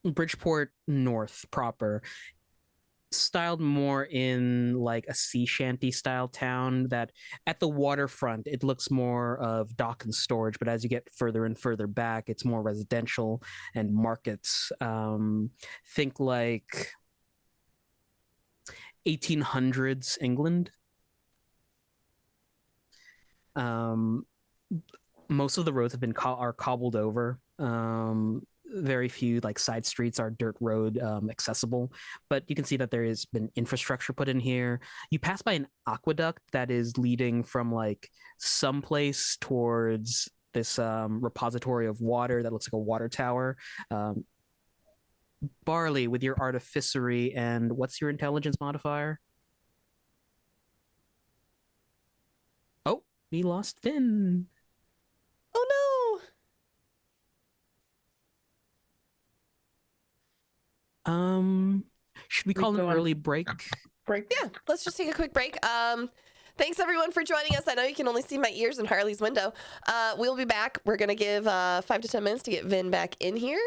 Bridgeport North proper, styled more in like a sea shanty style town, that at the waterfront it looks more of dock and storage, but as you get further and further back it's more residential and markets. Think like 1800s England. Most of the roads have been are cobbled over. Very few like side streets are dirt road accessible, but you can see that there has been infrastructure put in here. You pass by an aqueduct that is leading from like someplace towards this repository of water that looks like a water tower. Barley, with your artificery, and what's your intelligence modifier? Oh, we lost Finn. Oh no. Should we call an early break? Yeah, let's just take a quick break. Thanks everyone for joining us. I know you can only see my ears in Harley's window. We'll be back. We're gonna give 5 to 10 minutes to get Vin back in here,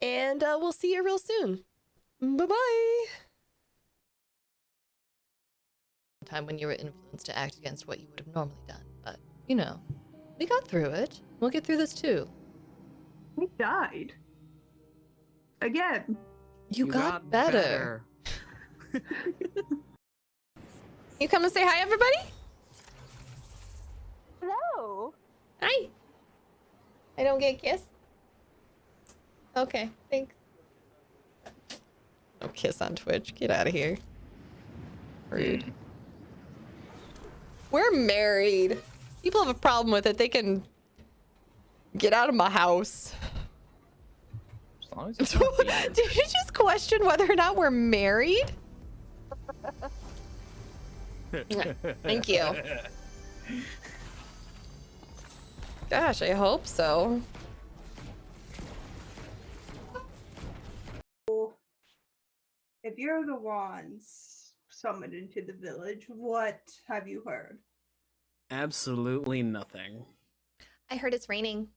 and we'll see you real soon. Bye-bye. Time when you were influenced to act against what you would have normally done, but you know, we got through it. We'll get through this too. We died. Again. You got better. You come and say hi, everybody? Hello. Hi. I don't get a kiss? Okay, thanks. No kiss on Twitch. Get out of here. Rude. We're married. People have a problem with it. They can get out of my house. As long as Did you just question whether or not we're married? Thank you. Gosh, I hope so. If you're the ones summoned into the village, what have you heard? Absolutely nothing. I heard it's raining.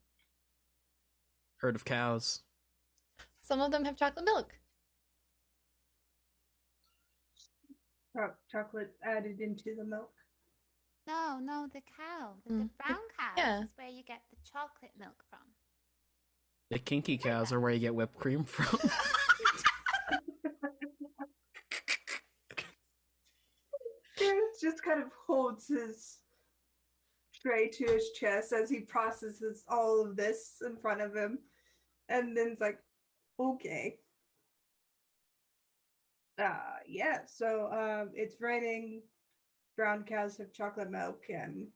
Herd of cows. Some of them have chocolate milk. Chocolate added into the milk. No, the cow. The brown cow Yeah. is where you get the chocolate milk from. The kinky cows are where you get whipped cream from. Gareth just kind of holds his tray to his chest as he processes all of this in front of him, and then it's like, okay. Yeah, so it's raining, brown cows have chocolate milk, and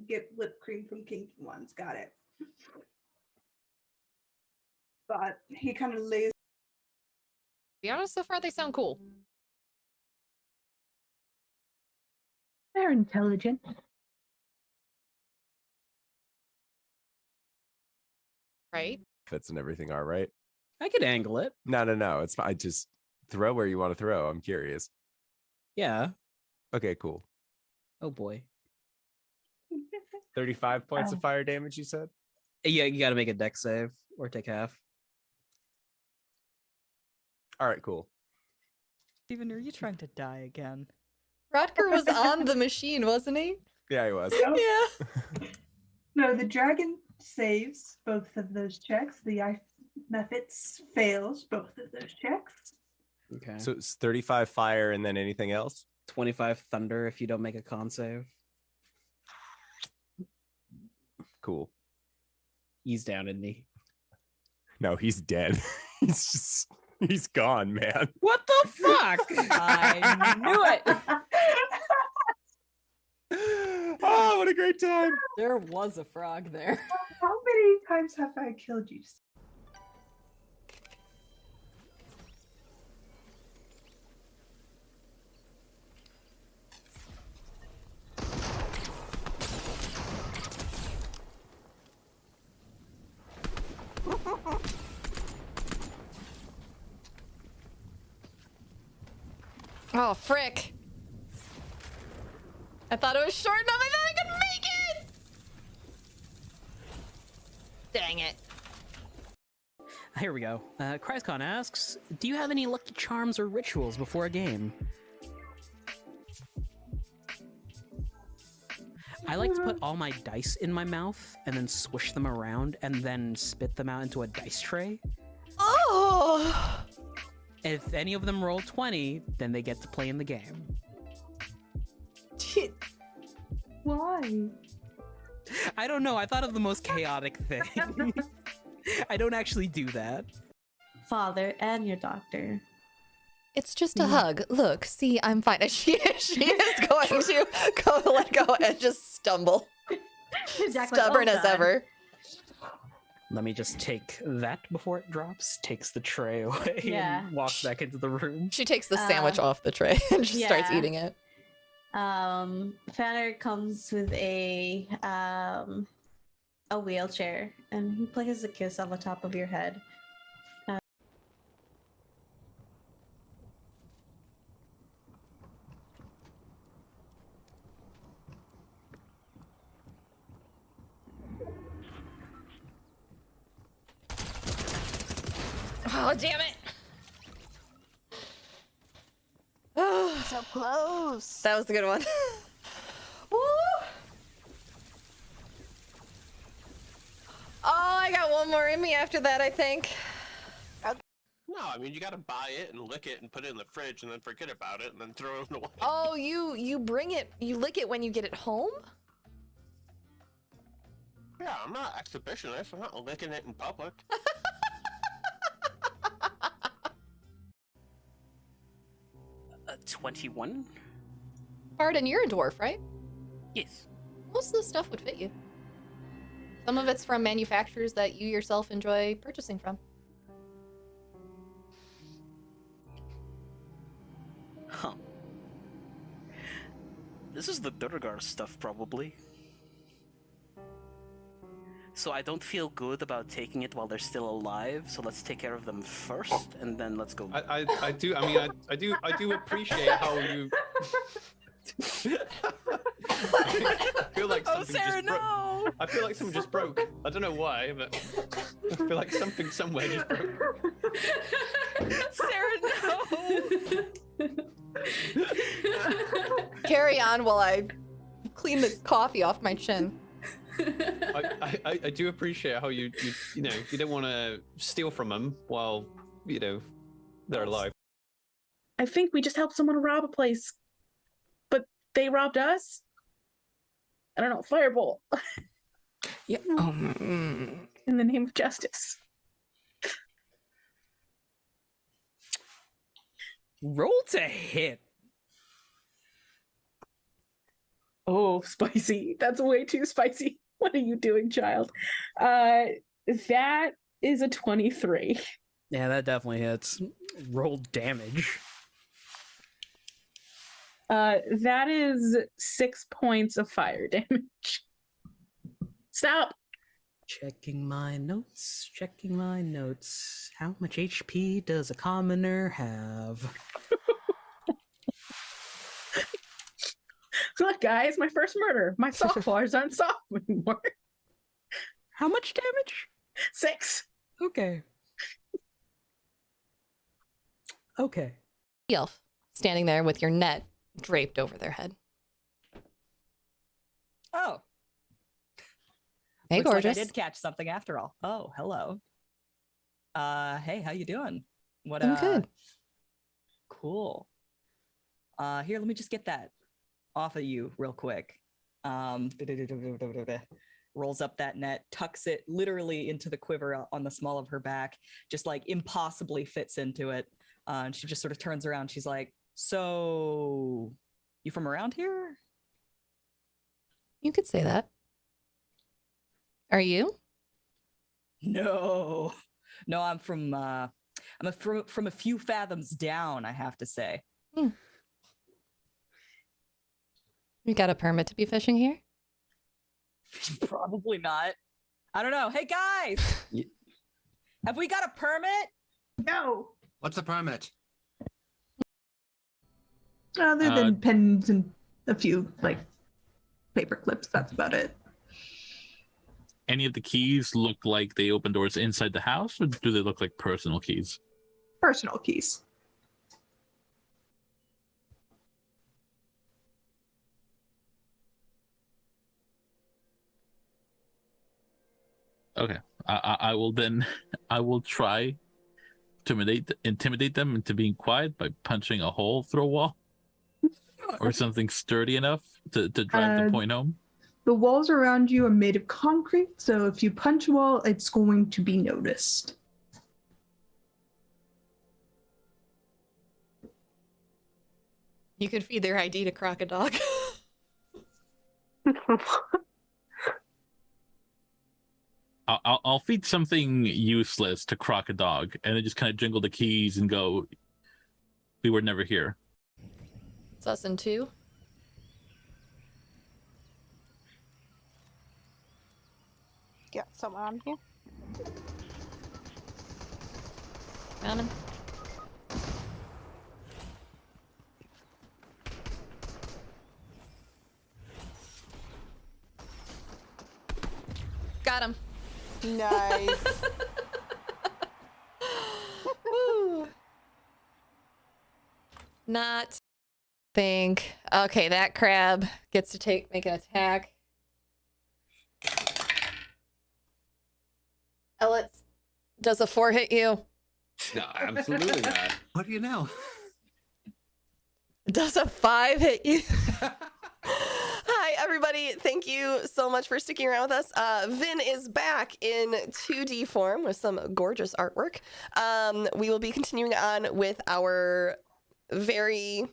get whipped cream from kinky ones. Got it. But he kind of lays. To be honest, so far they sound cool. They're intelligent. Right? Fits and everything are right. I could angle it. No. It's fine. Just throw where you want to throw. I'm curious. Yeah. Okay, cool. Oh boy. 35 points of fire damage, you said? Yeah, you gotta make a dex save or take half. All right, cool. Steven, are you trying to die again? Rodger was on the machine, wasn't he? Yeah, he was. Yeah. No, the dragon saves both of those checks. The ice methods fails both of those checks. Okay. So it's 35 fire and then anything else? 25 thunder if you don't make a con save. Cool. He's down, isn't he? No, he's dead. He's gone, man. What the fuck? I knew it! Oh, what a great time. There was a frog there. How many times have I killed you? Oh, frick. I thought it was short enough. I thought I could make it! Dang it. Here we go. Chryscon asks, do you have any lucky charms or rituals before a game? I like to put all my dice in my mouth and then swish them around and then spit them out into a dice tray. Oh! If any of them roll 20, then they get to play in the game. Why? I don't know. I thought of the most chaotic thing. I don't actually do that. Father and your doctor. It's just a hug. Look, see, I'm fine. She is going to go let go and just stumble. Jack's like, Stubborn "Oh, as God." ever. Let me just take that before it drops. Takes the tray away Yeah. and walks back into the room. She takes the sandwich off the tray and just starts yeah. eating it. Fanner comes with a wheelchair and he places a kiss on the top of your head. Oh, damn it! So close. That was a good one. Woo! Oh, I got one more in me after that, I think. No, I mean you gotta buy it and lick it and put it in the fridge and then forget about it and then throw it away. Oh, you bring it, you lick it when you get it home? Yeah, I'm not exhibitionist. I'm not licking it in public. 21? Pardon, you're a dwarf, right? Yes. Most of the stuff would fit you. Some of it's from manufacturers that you yourself enjoy purchasing from. Huh. This is the Durgar stuff, probably. So I don't feel good about taking it while they're still alive, so let's take care of them first, and then let's go. I do appreciate how you. I feel like something just broke. I feel like something just broke. I don't know why, but I feel like something somewhere just broke. Sarah, no! Carry on while I clean the coffee off my chin. I do appreciate how you know you don't want to steal from them while they're alive. I think we just helped someone rob a place, but they robbed us. I don't know, firebolt. Yeah. In the name of justice. Roll to hit. Oh, spicy. That's way too spicy. What are you doing, child? That is a 23. Yeah, that definitely hits. Roll damage. That is 6 points of fire damage. Stop! Checking my notes, checking my notes. How much HP does a commoner have? Look, guys, my first murder. My soft bars aren't soft anymore. How much damage? 6. Okay. Okay. Elf, standing there with your net draped over their head. Oh. Hey, Looks gorgeous. like I did catch something after all. Oh, hello. Hey, how you doing? What? I'm good. Cool. Here, let me just get that off of you real quick. Rolls up that net, tucks it literally into the quiver on the small of her back, just like impossibly fits into it. And she just sort of turns around. She's like, "So, you from around here?" You could say that. Are you? No, I'm from from a few fathoms down, I have to say. You got a permit to be fishing here? Probably not. I don't know. Hey guys, have we got a permit? No. What's the permit? Other than pens and a few like paper clips, that's about it. Any of the keys look like they open doors inside the house, or do they look like personal keys? Personal keys. Okay, I will then. I will try to intimidate them into being quiet by punching a hole through a wall, or something sturdy enough to drive the point home. The walls around you are made of concrete, so if you punch a wall, it's going to be noticed. You could feed their ID to Croc-a-Dog. I'll feed something useless to Croc a dog, and then just kind of jingle the keys and go. We were never here. It's us in two. Got someone on here. Coming. Got him. Nice. Woo. Not think. Okay, that crab gets to make an attack. Ellis, does a 4 hit you? No, absolutely not. What do you know? Does a 5 hit you? Hi, everybody. Thank you so much for sticking around with us. Vin is back in 2D form with some gorgeous artwork. We will be continuing on with our very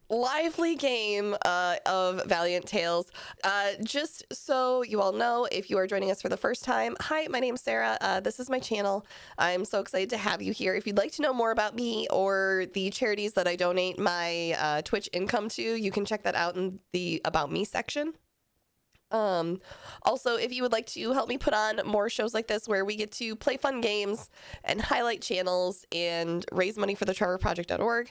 lively game of Valiant Tails. Just so you all know, if you are joining us for the first time, hi, my name's Sarah. This is my channel. I'm so excited to have you here. If you'd like to know more about me or the charities that I donate my Twitch income to, you can check that out in the About Me section. Also, if you would like to help me put on more shows like this where we get to play fun games and highlight channels and raise money for the trevorproject.org,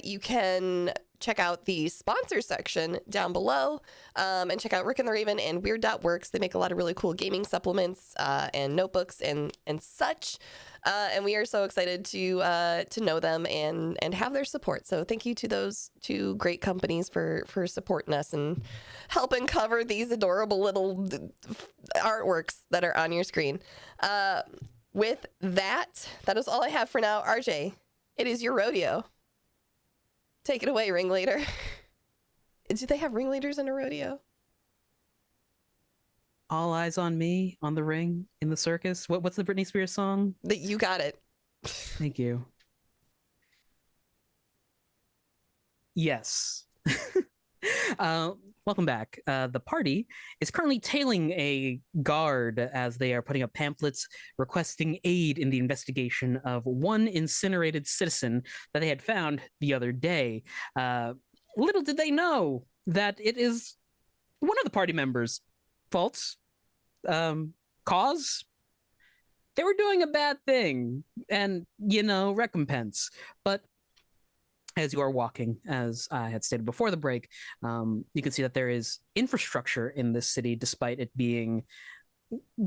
you can check out the sponsor section down below, and check out Rick and the Raven and Weird.works. They make a lot of really cool gaming supplements and notebooks and such. And we are so excited to know them and have their support. So thank you to those two great companies for supporting us and helping cover these adorable little artworks that are on your screen. With that is all I have for now. RJ, it is your rodeo. Take it away, ringleader. Do they have ringleaders in a rodeo? All eyes on me, on the ring, in the circus. What's the Britney Spears song? You got it. Thank you. Yes. Welcome back. The party is currently tailing a guard as they are putting up pamphlets requesting aid in the investigation of one incinerated citizen that they had found the other day. Little did they know that it is one of the party members' faults. Cause they were doing a bad thing and, recompense. But as you are walking, as I had stated before the break, you can see that there is infrastructure in this city, despite it being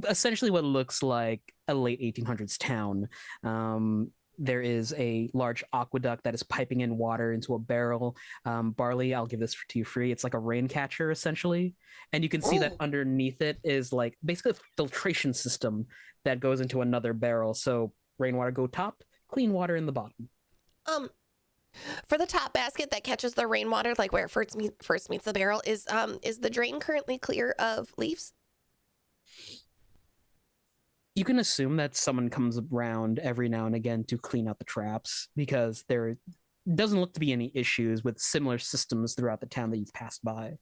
essentially what looks like a late 1800s town. There is a large aqueduct that is piping in water into a barrel. Barley, I'll give this to you free. It's like a rain catcher, essentially. And you can see that underneath it is like basically a filtration system that goes into another barrel. So rainwater go top, clean water in the bottom. For the top basket that catches the rainwater, like where it first meets the barrel, is the drain currently clear of leaves? You can assume that someone comes around every now and again to clean out the traps, because there doesn't look to be any issues with similar systems throughout the town that you've passed by.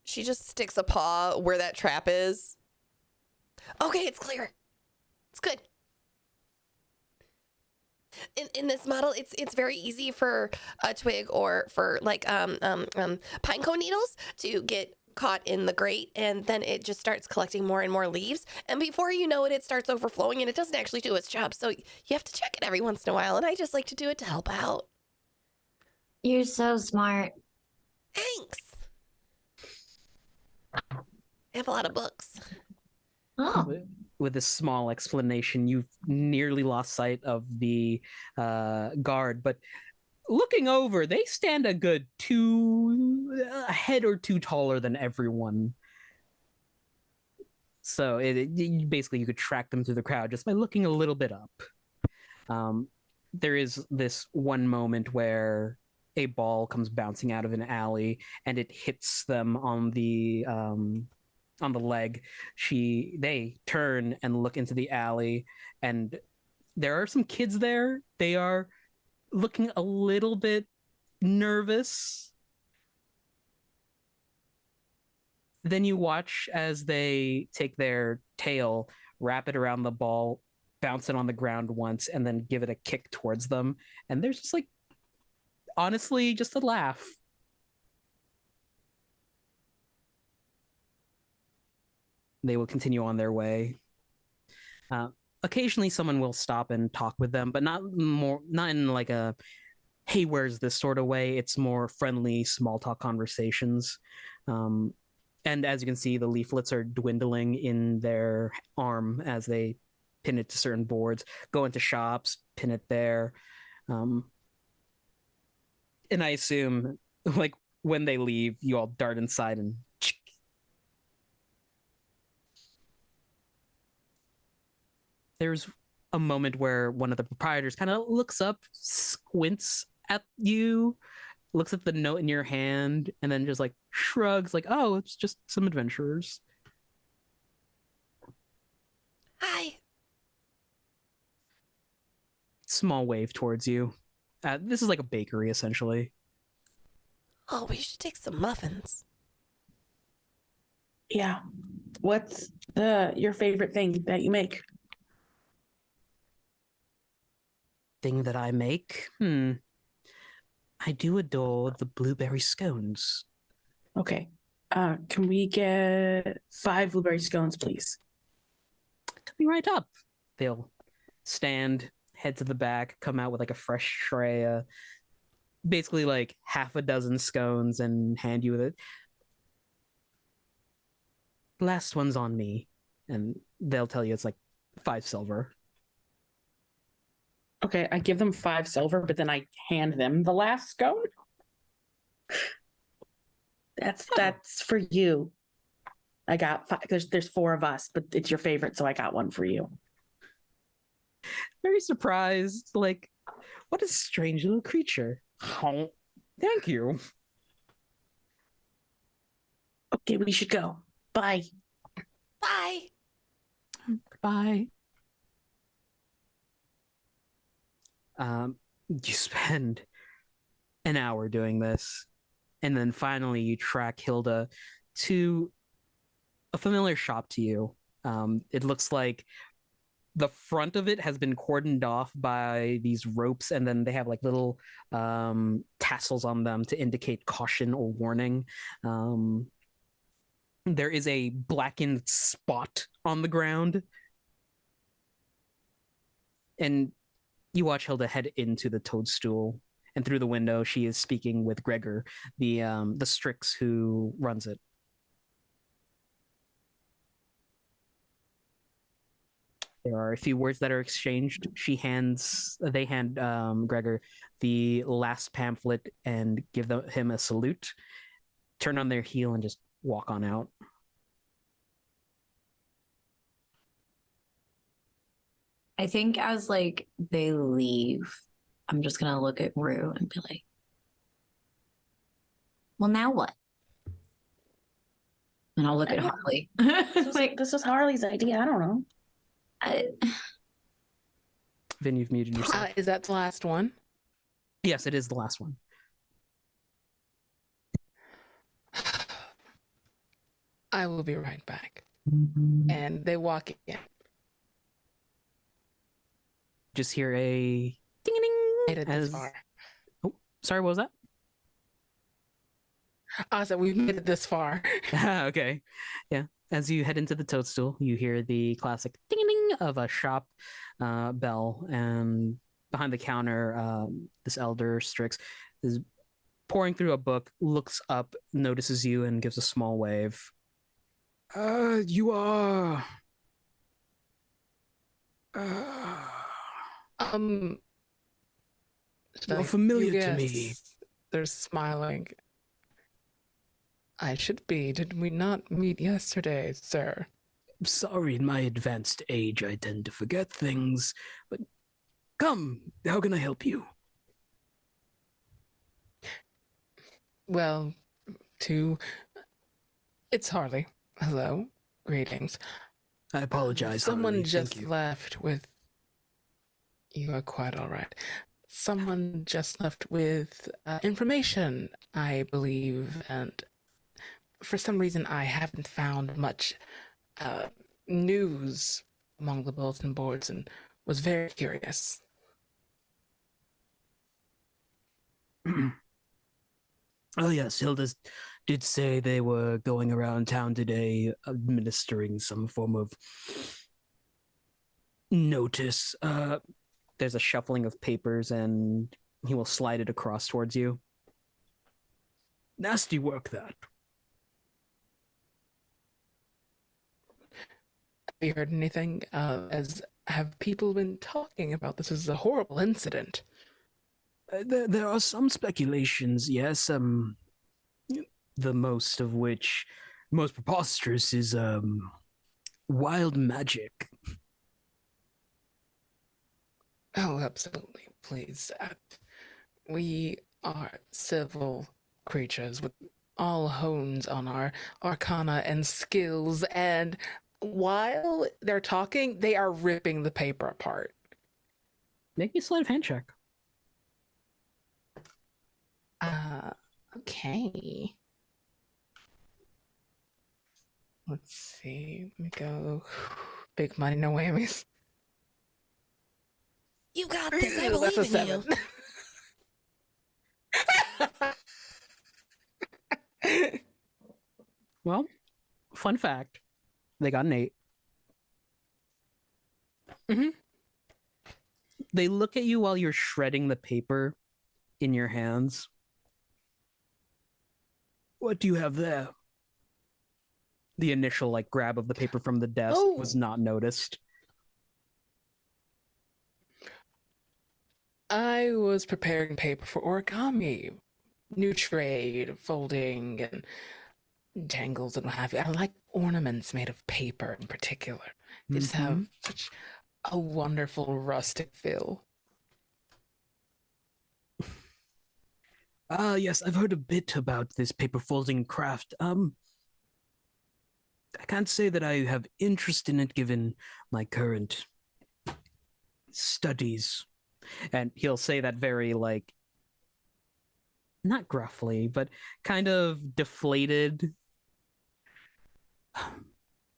She just sticks a paw where that trap is. Okay, it's clear. It's good. In this model, it's very easy for a twig or for like pine cone needles to get caught in the grate, and then it just starts collecting more and more leaves, and before you know it, it starts overflowing and it doesn't actually do its job. So you have to check it every once in a while, and I just like to do it to help out. You're so smart. Thanks. I have a lot of books. Oh. With this small explanation, you've nearly lost sight of the guard, but looking over, they stand a good a head or two taller than everyone. So basically you could track them through the crowd just by looking a little bit up. There is this one moment where a ball comes bouncing out of an alley and it hits them on the leg. They turn and look into the alley, and there are some kids there. They are looking a little bit nervous. Then you watch as they take their tail, wrap it around the ball, bounce it on the ground once, and then give it a kick towards them. And there's just like, honestly, just a laugh. They will continue on their way. Occasionally, someone will stop and talk with them, but not in like a "Hey, where's this" sort of way. It's more friendly, small talk conversations. And as you can see, the leaflets are dwindling in their arm as they pin it to certain boards, go into shops, pin it there. And I assume, like, when they leave, you all dart inside and there's a moment where one of the proprietors kind of looks up, squints at you, looks at the note in your hand, and then just like shrugs, like, "Oh, it's just some adventurers." Hi. Small wave towards you. This is like a bakery, essentially. Oh, we should take some muffins. Yeah. What's your favorite thing that you make? Thing that I make? I do adore the blueberry scones. Okay. Can we get 5 blueberry scones, please? Coming right up. They'll stand, head to the back, come out with like a fresh tray, basically like half a dozen scones, and hand you with it. Last one's on me. And they'll tell you it's like 5 silver. Okay, I give them 5 silver, but then I hand them the last scone. That's for you. I got 5. There's 4 of us, but it's your favorite, so I got one for you. Very surprised. Like, what a strange little creature. Oh, thank you. Okay, we should go. Bye. Bye. Bye. You spend an hour doing this, and then finally you track Hilda to a familiar shop to you. It looks like the front of it has been cordoned off by these ropes, and then they have like little tassels on them to indicate caution or warning. There is a blackened spot on the ground, and you watch Hilda head into the toadstool, and through the window, she is speaking with Gregor, the Strix who runs it. There are a few words that are exchanged. They hand Gregor the last pamphlet and give him a salute, turn on their heel, and just walk on out. I think as like they leave, I'm just gonna look at Rue and be like, "Well, now what?" And I'll look at Harley. This is Harley's idea. I don't know. Vin, you've muted yourself. Is that the last one? Yes, it is the last one. I will be right back. And they walk in. Just hear a ding ding. This far. Oh, sorry, what was that? I said we've made it this far. Okay. Yeah. As you head into the toadstool, you hear the classic ding ding of a shop bell, and behind the counter, this elder Strix is pouring through a book, looks up, notices you, and gives a small wave. You are... You're familiar to me. They're smiling. I should be. Did we not meet yesterday, sir? Sorry, in my advanced age, I tend to forget things. But come, how can I help you? Well, it's Harley. Hello. Greetings. I apologize, Someone Harley. just Thank you. left with... You are quite all right. Someone just left with information, I believe, and for some reason, I haven't found much news among the bulletin boards and was very curious. Oh yes, Hilda did say they were going around town today administering some form of notice. There's a shuffling of papers and he will slide it across towards you. Nasty work, that. Have you heard anything? Have people been talking about this as a horrible incident? There are some speculations, yes. The most preposterous is wild magic. Oh, absolutely. Please. We are civil creatures with all hones on our arcana and skills, and while they're talking, they are ripping the paper apart. Make me a sleight of hand check. Okay. Let's see. Let me go. Big money, no whammies. You got this. I That's a believe in you. Well, fun fact, they got an 8. Mm-hmm. They look at you while you're shredding the paper in your hands. What do you have there? The initial grab of the paper from the desk was not noticed. I was preparing paper for origami, new trade, folding, and tangles and what have you. I like ornaments made of paper in particular. They just have such a wonderful rustic feel. Yes, I've heard a bit about this paper folding craft. I can't say that I have interest in it given my current studies. And he'll say that very, not gruffly, but kind of deflated.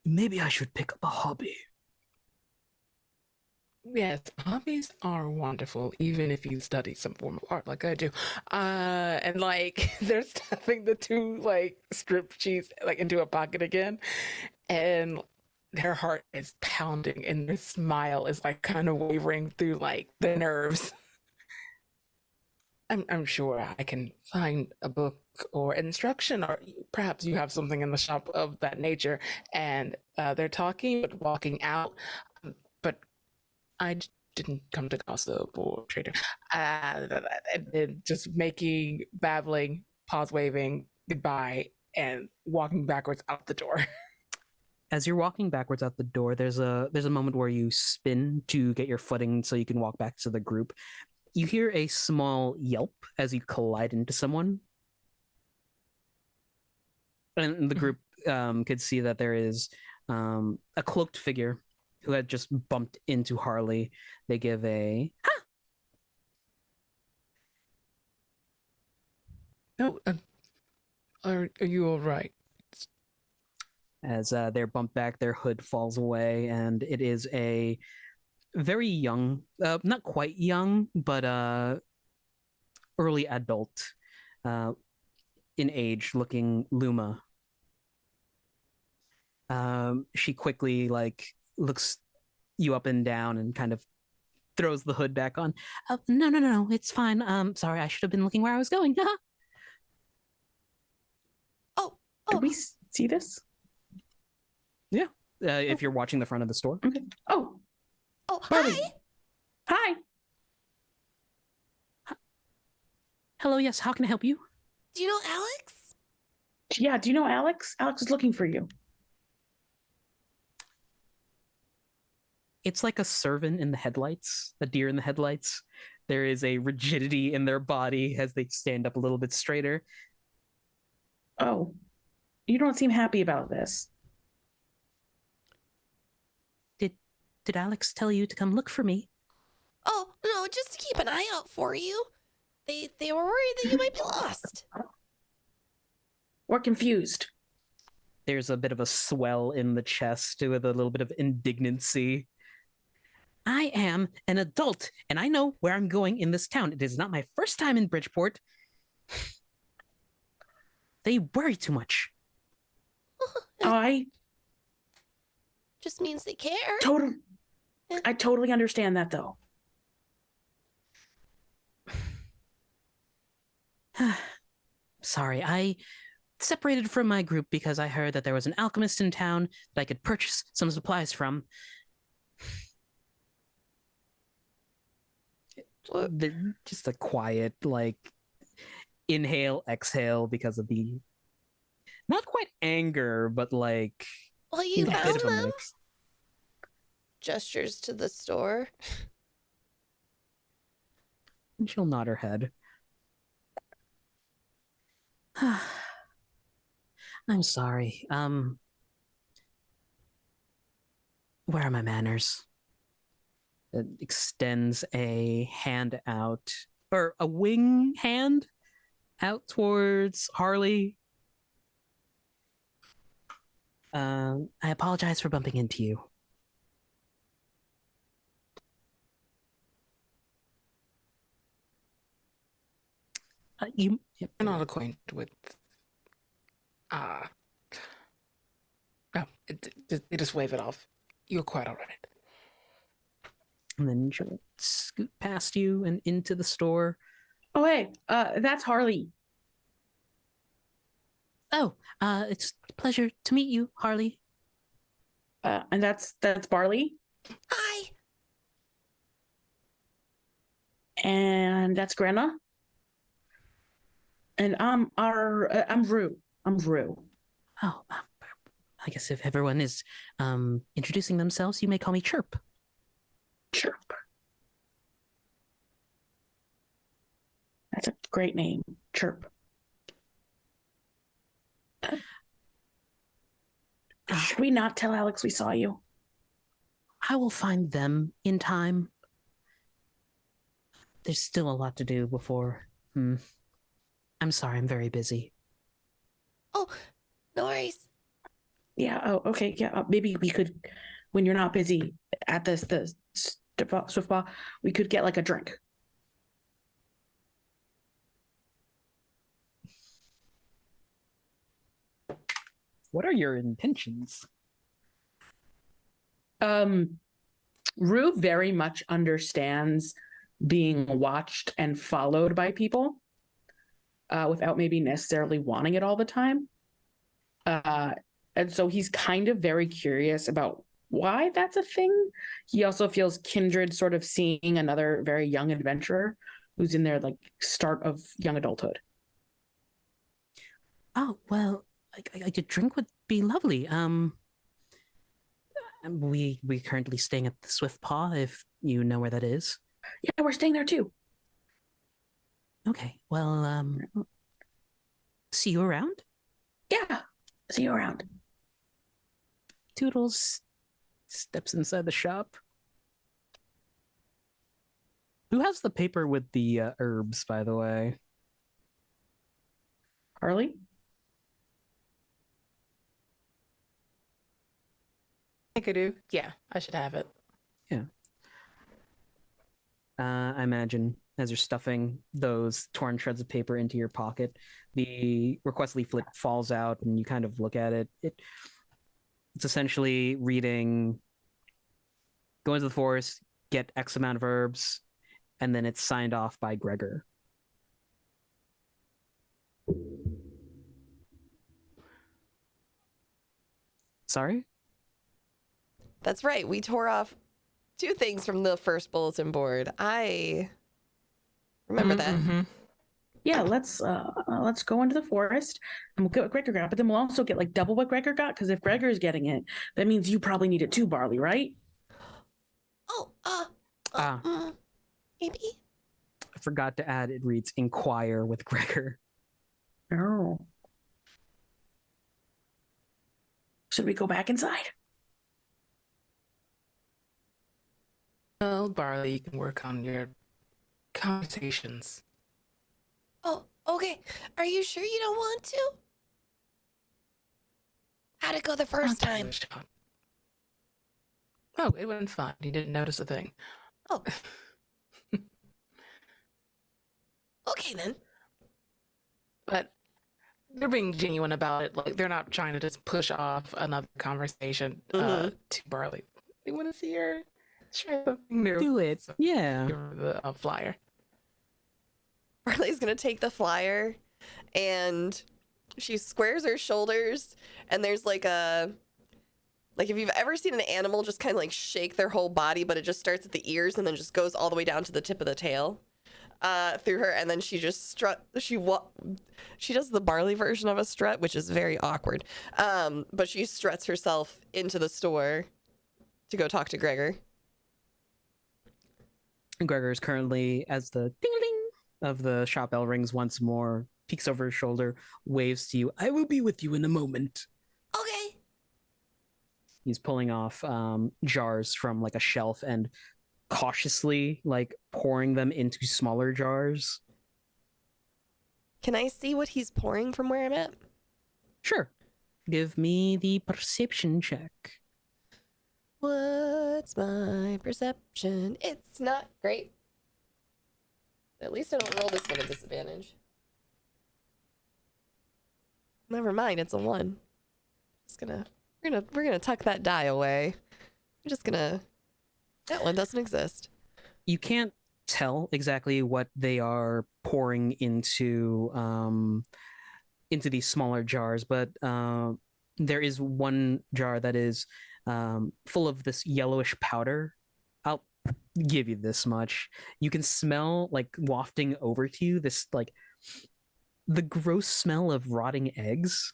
Maybe I should pick up a hobby. Yes, hobbies are wonderful, even if you study some form of art like I do. And they're stuffing the 2 strip sheets into a pocket again, and their heart is pounding, and their smile is kind of wavering through the nerves. I'm sure I can find a book or instruction, or perhaps you have something in the shop of that nature. And they're talking, but walking out. But I didn't come to gossip or trade. And just babbling, pause waving, goodbye, and walking backwards out the door. As you're walking backwards out the door, there's a moment where you spin to get your footing so you can walk back to the group. You hear a small yelp as you collide into someone. And the group could see that there is a cloaked figure who had just bumped into Harley. They give a ha! No, are you all right? As they're bumped back, their hood falls away, and it is a very young, not quite young, but early adult in age looking Luma. She quickly looks you up and down and kind of throws the hood back on. No, it's fine. Sorry, I should have been looking where I was going. Did we see this? Yeah. If you're watching the front of the store. Okay. Oh, hi. Hi. Hello, yes, how can I help you? Do you know Alex? Yeah, do you know Alex? Alex is looking for you. It's like a servant in the headlights, a deer in the headlights. There is a rigidity in their body as they stand up a little bit straighter. Oh, you don't seem happy about this. Did Alex tell you to come look for me? Oh, no, just to keep an eye out for you. They were worried that you might be lost. Or confused. there's a bit of a swell in the chest with a little bit of indignancy. I am an adult, and I know where I'm going in this town. It is not my first time in Bridgeport. They worry too much. I Just means they care. I totally understand that, though. Sorry, I separated from my group because I heard that there was an alchemist in town that I could purchase some supplies from. Just a quiet, like, inhale, exhale because of the not quite anger, but like Well, you a found bit of a them. mix. Gestures to the store. And she'll nod her head. I'm sorry. Where are my manners? It extends a hand out, or a wing hand out towards Harley. I apologize for bumping into you. I'm not acquainted with. No, they just wave it off. You're quite all right. And then she'll scoot past you and into the store. Oh, hey, that's Harley. Oh, it's a pleasure to meet you, Harley. And that's Barley. Hi. And that's Grandma. And I'm Rue. I'm Rue. Oh, I guess if everyone is introducing themselves, you may call me Chirp. Chirp. That's a great name, Chirp. Should we not tell Alex we saw you? I will find them in time. There's still a lot to do before. I'm sorry, I'm very busy. Oh, no worries. Yeah. Oh, okay. Yeah. Maybe we could, when you're not busy at the Swift Ball, we could get like a drink. What are your intentions? Rue very much understands being watched and followed by people without maybe necessarily wanting it all the time. And so he's kind of very curious about why that's a thing. He also feels kindred sort of seeing another very young adventurer who's in their like start of young adulthood. Oh, well, a drink would be lovely. We currently staying at the Swift Paw, if you know where that is. Yeah, we're staying there too. Okay, well, see you around? Yeah, see you around. Toodles steps inside the shop. Who has the paper with the herbs, by the way? Harley? I could do. Yeah, I should have it. Yeah. I imagine as you're stuffing those torn shreds of paper into your pocket, the request leaflet falls out and you kind of look at it. It's essentially reading, go into the forest, get X amount of herbs, and then it's signed off by Gregor. Sorry? That's right. We tore off 2 things from the first bulletin board. I remember that. Yeah, let's go into the forest and we'll get what Gregor got, but then we'll also get like double what Gregor got, because if Gregor is getting it, that means you probably need it too, Barley, right? Oh, maybe. I forgot to add, it reads inquire with Gregor. Oh. Should we go back inside? Well, Barley, you can work on your conversations. Oh, okay. Are you sure you don't want to? How'd it go the first time? Oh, it went fine. He didn't notice a thing. Oh. Okay, then. But they're being genuine about it. Like, they're not trying to just push off another conversation to Barley. They want to see her try something new. Do it. So, Yeah. give her the flyer. Barley's gonna take the flyer, and she squares her shoulders, and there's like if you've ever seen an animal just kind of like shake their whole body, but it just starts at the ears and then just goes all the way down to the tip of the tail through her, and then she just she does the Barley version of a strut, which is very awkward, but she struts herself into the store to go talk to Gregor. And Gregor is currently, as the ding-a-ling of the shop bell rings once more, peeks over his shoulder, waves to you. I will be with you in a moment. Okay. He's pulling off jars from like a shelf and cautiously like pouring them into smaller jars. Can I see what he's pouring from where I'm at? Sure. Give me the perception check. What's my perception? It's not great. At least I don't roll this one at disadvantage. Never mind, it's a 1. We're gonna tuck that die away. I'm just gonna. That one doesn't exist. You can't tell exactly what they are pouring into these smaller jars, but there is one jar that is full of this yellowish powder. I'll give you this much. You can smell, like, wafting over to you, this, like, the gross smell of rotting eggs.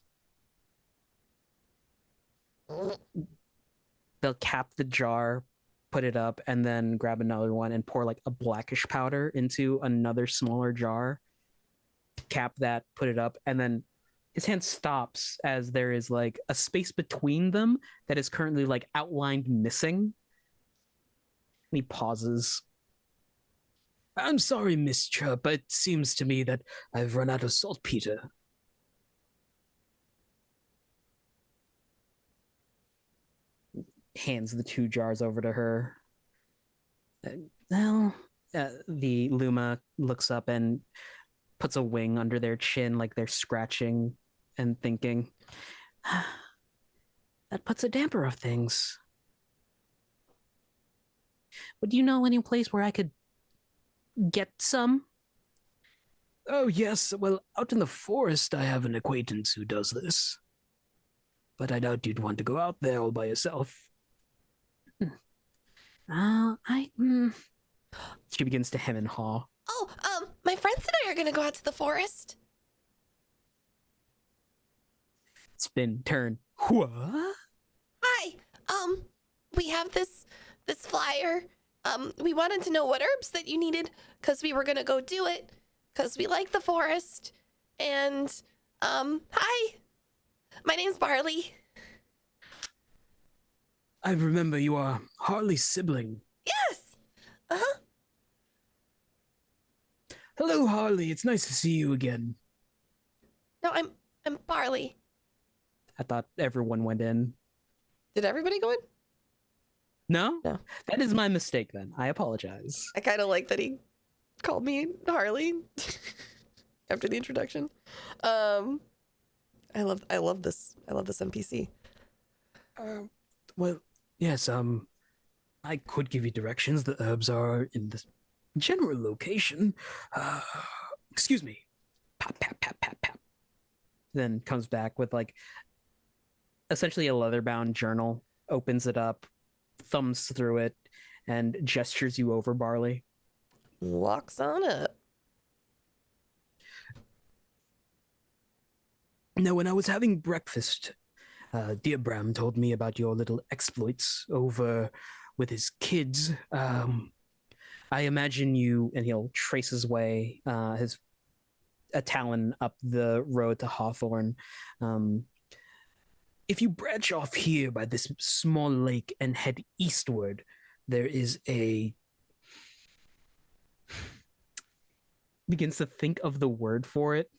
They'll cap the jar, put it up, and then grab another one and pour, like, a blackish powder into another smaller jar. Cap that, put it up, and then his hand stops as there is, like, a space between them that is currently, like, outlined missing. And he pauses. I'm sorry, Miss Chirp, but it seems to me that I've run out of saltpeter. Hands the 2 jars over to her. The Luma looks up and puts a wing under their chin like they're scratching and thinking. That puts a damper of things. But do you know any place where I could get some? Oh, yes. Well, out in the forest, I have an acquaintance who does this. But I doubt you'd want to go out there all by yourself. She begins to hem and haw. Oh, my friends and I are gonna go out to the forest. Spin, turn. What? Hi. We have this flyer. We wanted to know what herbs that you needed, because we were gonna go do it, because we like the forest. And, hi. My name's Barley. I remember you are Harley's sibling. Yes. Uh-huh. Hello, Harley. It's nice to see you again. No, I'm Barley. I thought everyone went in. Did everybody go in? No? No. That is my mistake then. I apologize. I kind of like that he called me Harley after the introduction. I love this NPC. Well, yes, I could give you directions. The herbs are in the general location. Excuse me. Pap, pap, pap, pap, pap. Then comes back with, like, essentially a leather-bound journal, opens it up, thumbs through it, and gestures you over, Barley. Walks on up. Now, when I was having breakfast, dear Bram told me about your little exploits over with his kids. I imagine you, and he'll trace his way, a talon up the road to Hawthorne. If you branch off here by this small lake and head eastward, there is begins to think of the word for it.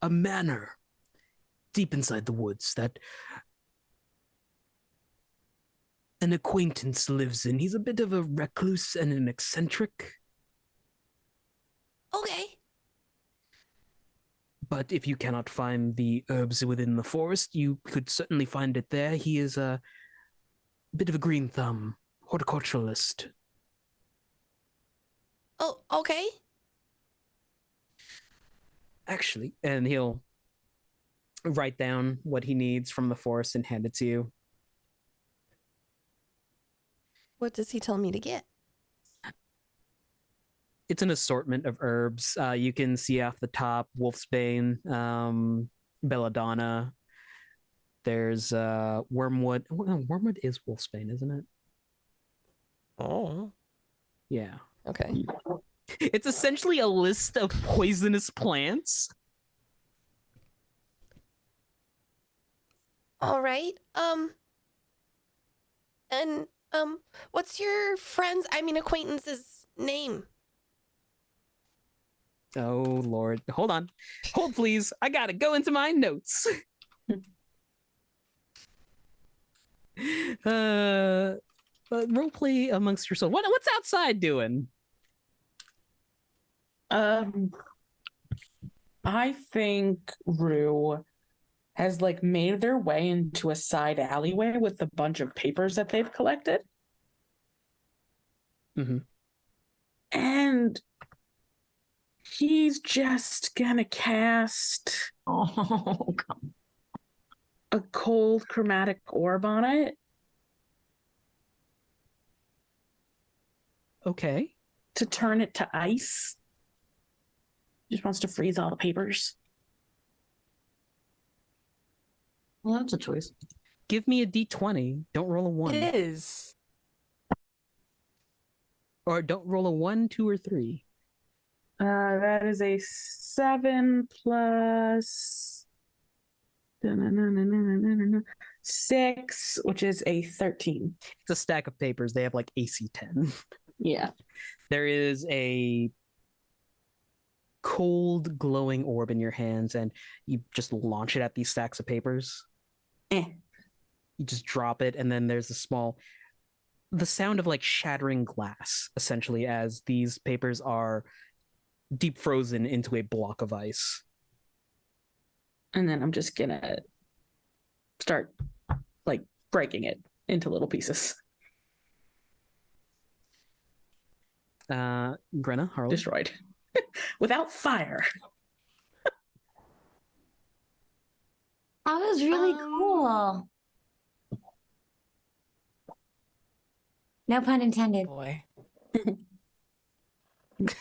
A manor deep inside the woods that an acquaintance lives in. He's a bit of a recluse and an eccentric. Okay. But if you cannot find the herbs within the forest, you could certainly find it there. He is a bit of a green thumb, horticulturalist. Oh, okay. Actually, and he'll write down what he needs from the forest and hand it to you. What does he tell me to get? It's an assortment of herbs. You can see off the top wolfsbane, belladonna. There's wormwood. Wormwood is wolfsbane, isn't it? Oh. Yeah. Okay. It's essentially a list of poisonous plants. All right. And what's your acquaintance's name? Oh Lord. Hold on. Hold please. I gotta go into my notes. Roleplay amongst yourself. What's outside doing? I think Rue has like made their way into a side alleyway with a bunch of papers that they've collected. Mm-hmm. And he's just gonna cast a cold chromatic orb on it. Okay. To turn it to ice. Just wants to freeze all the papers. Well, that's a choice. Give me a d20. Don't roll a 1. It is. Or don't roll a 1, 2, or 3. That is a 7 plus 6, which is a 13. It's a stack of papers. They have like AC 10. Yeah. There is a cold, glowing orb in your hands, and you just launch it at these stacks of papers. You just drop it, and then there's the sound of like shattering glass, essentially, as these papers are deep frozen into a block of ice. And then I'm just gonna start like breaking it into little pieces. Grenna, Harley? Destroyed. Without fire. That was really cool. No pun intended. Boy.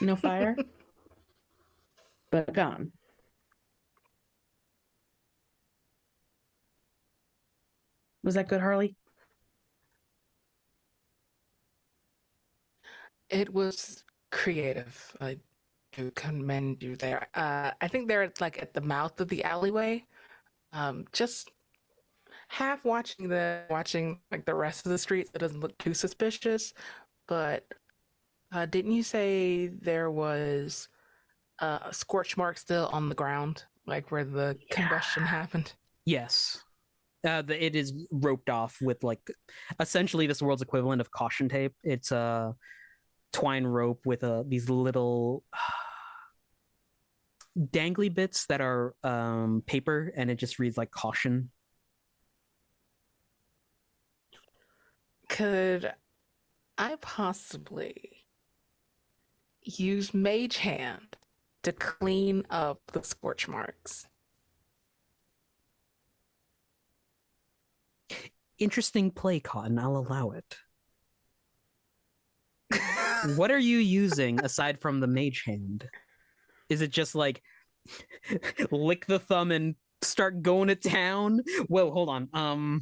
No fire, but gone. Was that good, Harley? It was creative. I do commend you there. I think they're like at the mouth of the alleyway. Just half watching like the rest of the streets. It doesn't look too suspicious, but didn't you say there was a scorch mark still on the ground, like where the combustion happened? Yes. It is roped off with like essentially this world's equivalent of caution tape. It's a twine rope with these little dangly bits that are paper, and it just reads like caution. Could I possibly use Mage Hand to clean up the scorch marks? Interesting play, Cotton. I'll allow it. What are you using aside from the Mage Hand? Is it just like lick the thumb and start going to town? Whoa, hold on.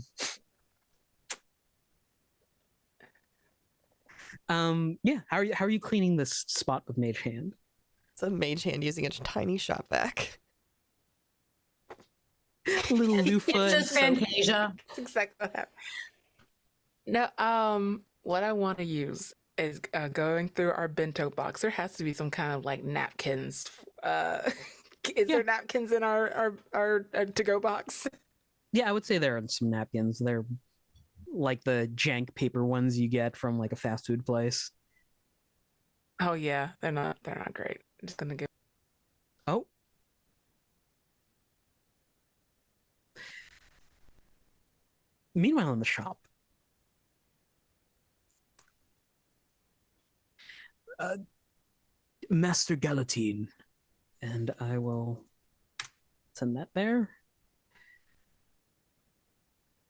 Yeah. How are you cleaning this spot with Mage Hand? It's a Mage Hand using a tiny shop vac. Little loofah. It's just Fantasia. That's exactly what happened. No, what I want to use is going through our bento box. There has to be some kind of like napkins. Is there napkins in our to-go box? Yeah, I would say there are some napkins. They're like the jank paper ones you get from like a fast food place. Oh yeah, they're not great. I'm just gonna give. Oh. Meanwhile, in the shop, Master Galatine, and I will send that there.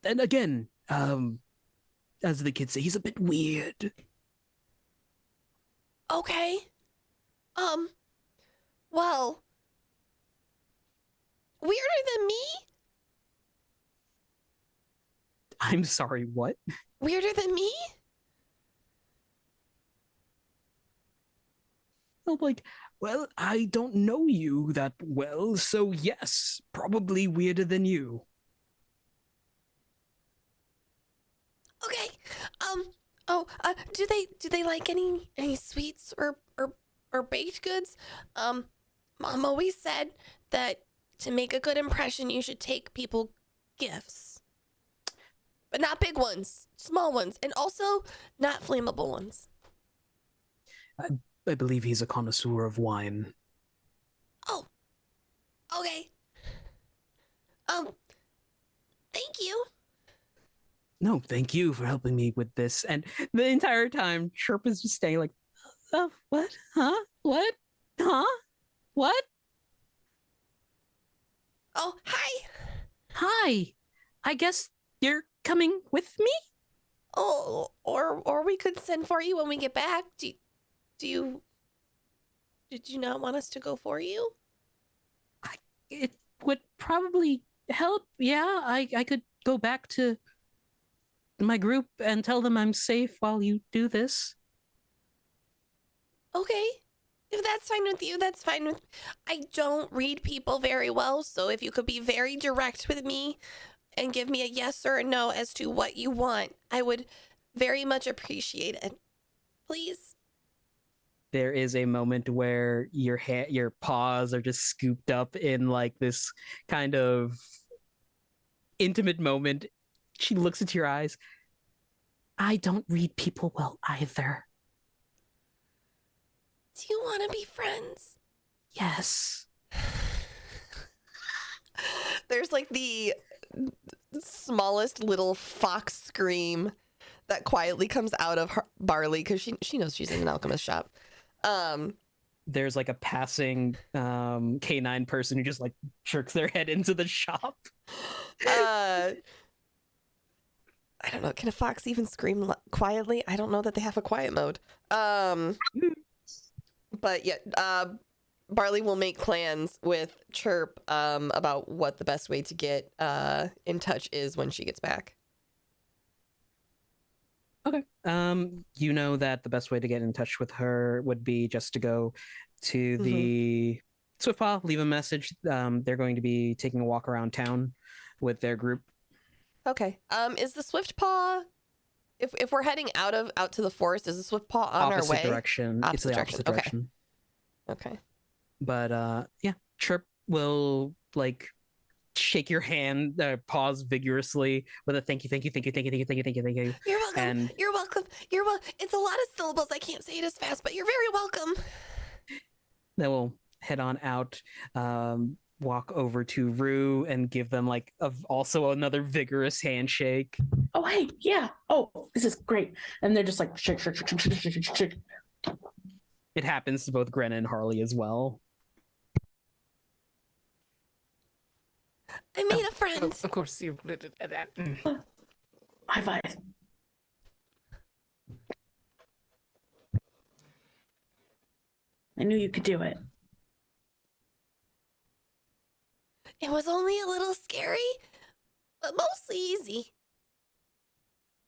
And again, as the kids say, he's a bit weird. Okay. Well, weirder than me? I'm sorry, what? Weirder than me? I'm like, well, I don't know you that well, so yes, probably weirder than you. Okay. Do they like any sweets or baked goods? Mom always said that to make a good impression, you should take people gifts. But not big ones, small ones, and also not flammable ones. I believe he's a connoisseur of wine. Oh. Okay. Thank you. No, thank you for helping me with this. And the entire time, Chirp is just staying like, oh, what? Huh? What? Huh? What? Oh, hi. Hi. I guess you're coming with me? Oh, or we could send for you when we get back. Did you not want us to go for you? It would probably help. Yeah, I could go back to my group and tell them I'm safe while you do this. Okay. If that's fine with you, that's fine with... I don't read people very well, so if you could be very direct with me and give me a yes or a no as to what you want, I would very much appreciate it. Please? There is a moment where your paws are just scooped up in like this kind of intimate moment. She looks into your eyes. I don't read people well either. Do you want to be friends? Yes. There's like the smallest little fox scream that quietly comes out of Barley because she knows she's in an alchemist shop. There's like a passing canine person who just like jerks their head into the shop. I don't know. Can a fox even scream quietly? I don't know that they have a quiet mode. But yeah, Barley will make plans with Chirp about what the best way to get in touch is when she gets back. Okay. You know that the best way to get in touch with her would be just to go to the Swiftpaw, leave a message. They're going to be taking a walk around town with their group. Okay. Is the Swiftpaw, if we're heading out to the forest, is the Swiftpaw on our way? Direction. It's the opposite direction. Okay. But yeah, Chirp will like shake your hand, pause vigorously with a thank you. You're welcome. And you're welcome. You're welcome. It's a lot of syllables. I can't say it as fast, but you're very welcome. then we'll head on out, walk over to Rue and give them like also another vigorous handshake. Oh, hey, yeah. Oh, this is great. And they're just like shake. It happens to both Grenna and Harley as well. I made a friend. Of course, you did that. High five. I knew you could do it. It was only a little scary, but mostly easy.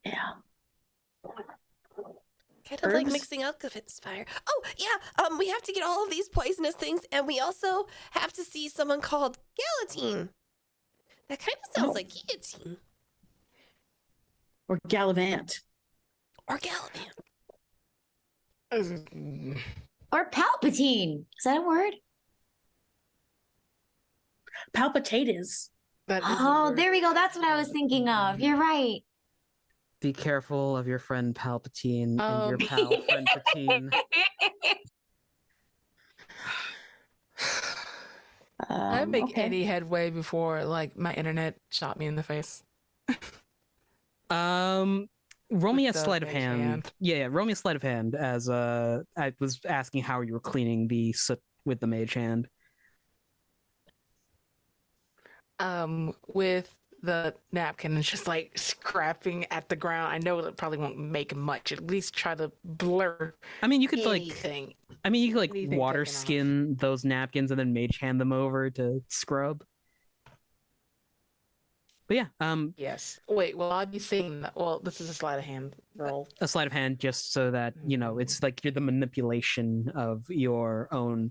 Yeah. Kind of like mixing alchemist fire. Oh, yeah. We have to get all of these poisonous things, and we also have to see someone called Galatine. That kind of sounds like guillotine. Or Gallivant. Or Gallivant. Or Palpatine. Is that a word? Palpitatus. Oh, there we go. That's what I was thinking of. You're right. Be careful of your friend Palpatine and your Um, pal friend Patine. I didn't make Okay. any headway before like my internet shot me in the face. Roll me a With the sleight of mage hand. hand. Yeah, roll me a sleight of hand as I was asking how you were cleaning the soot with the mage hand. With the napkin, it's just like scrapping at the ground. I know it probably won't make much. At least try to blur. I mean, you could anything. Anything water taken off. skin those napkins and then mage hand them over to scrub. But yeah, Yes. Wait, will I be seeing that? Well, this is a sleight of hand roll. a sleight of hand just so that it's like you're the manipulation of your own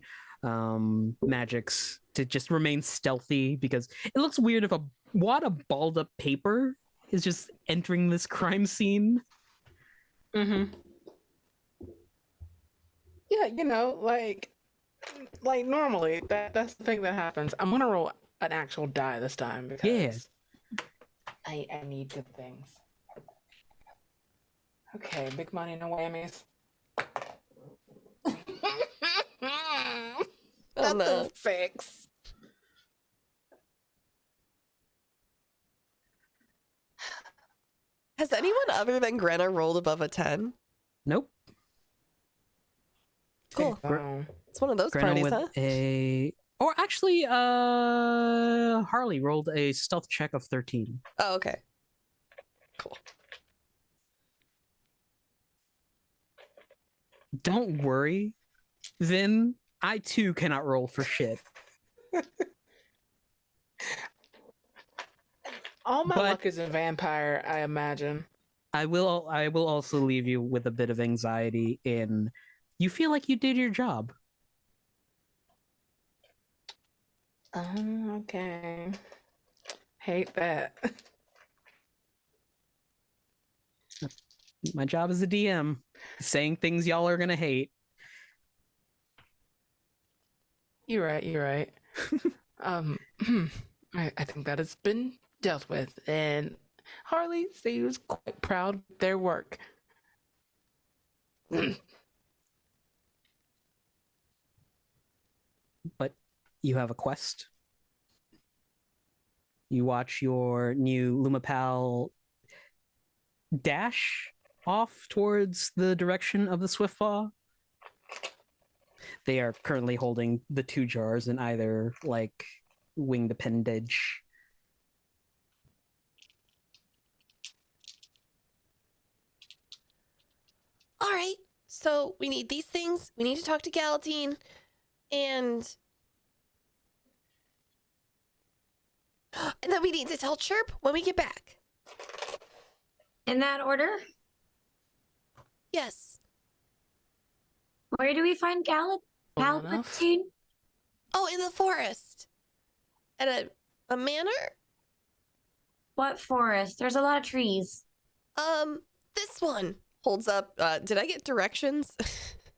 magics to just remain stealthy, because it looks weird if a wad of balled up paper is just entering this crime scene. Mm-hmm. Yeah, like normally that's the thing that happens. I'm gonna roll an actual die this time because I need good things. Okay, big money, no whammies. That's a 6. Has anyone other than Grenna rolled above a 10? Nope. Cool. It's one of those Grenna parties, with huh? or actually, Harley rolled a stealth check of 13. Oh, okay. Cool. Don't worry, Vin. I too cannot roll for shit. All my luck is a vampire, I imagine. I will also leave you with a bit of anxiety in you feel like you did your job. Okay. Hate that. My job as a DM, saying things y'all are gonna hate. You're right. I think that has been dealt with, and Harley seems quite proud of their work. But you have a quest. You watch your new Lumapal dash off towards the direction of the Swiftpaw. They are currently holding the 2 jars in either like winged appendage. All right. So we need these things. We need to talk to Galatine. And then we need to tell Chirp when we get back. In that order? Yes. Where do we find Palpatine? Oh, in the forest. At a manor? What forest? There's a lot of trees. This one. Holds up. Did I get directions?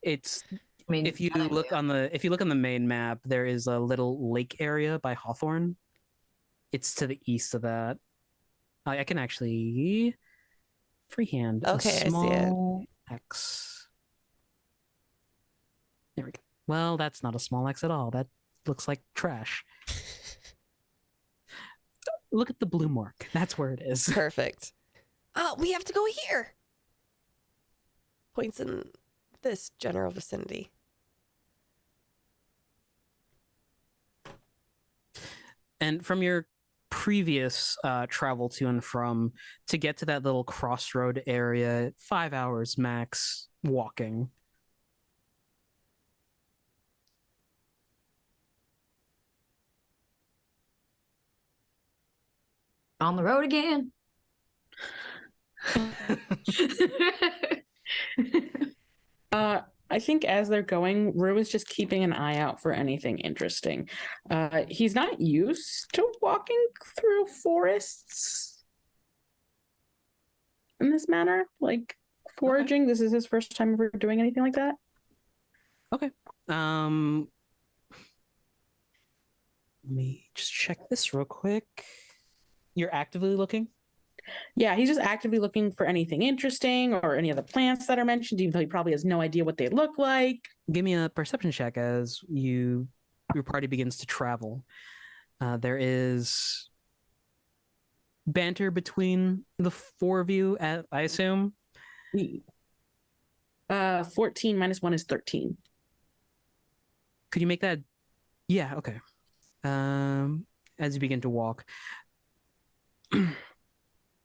It's if you look on the main map, there is a little lake area by Hawthorne. It's to the east of that. I can actually freehand a small X. There we go. Well, that's not a small X at all. That looks like trash. Look at the blue mark. That's where it is. Perfect. We have to go here. Points in this general vicinity. And from your previous travel to and from, to get to that little crossroad area, 5 hours max walking. On the road again. I think as they're going, Rue is just keeping an eye out for anything interesting. He's not used to walking through forests in this manner, like foraging. Okay. This is his first time ever doing anything like that. Okay. Let me just check this real quick. You're actively looking? Yeah, he's just actively looking for anything interesting or any of the plants that are mentioned, even though he probably has no idea what they look like. Give me a perception check as your party begins to travel. There is banter between the four of you, I assume. 14 minus 1 is 13. Could you make that? Yeah, okay. As you begin to walk,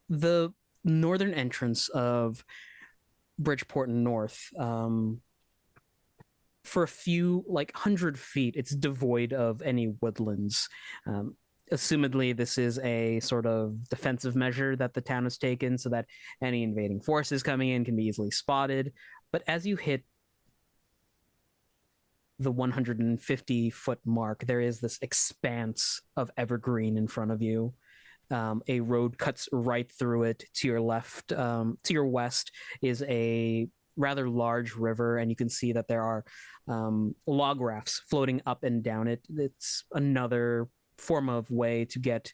the northern entrance of Bridgeport North, for a few, 100 feet, it's devoid of any woodlands. Assumedly, this is a sort of defensive measure that the town has taken so that any invading forces coming in can be easily spotted. But as you hit the 150-foot mark, there is this expanse of evergreen in front of you. A road cuts right through it. To your left, to your west, is a rather large river, and you can see that there are log rafts floating up and down it. It's another form of way to get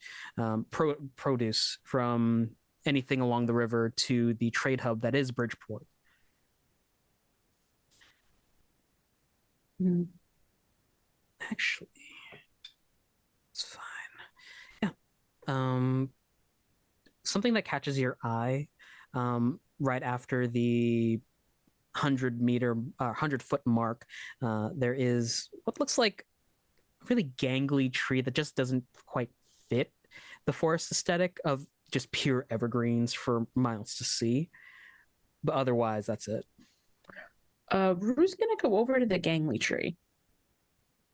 produce from anything along the river to the trade hub that is Bridgeport. Actually, it's fine. Yeah. Something that catches your eye right after the 100-foot mark, there is what looks like a really gangly tree that just doesn't quite fit the forest aesthetic of just pure evergreens for miles to see. But otherwise, that's it. Rue's gonna go over to the gangly tree.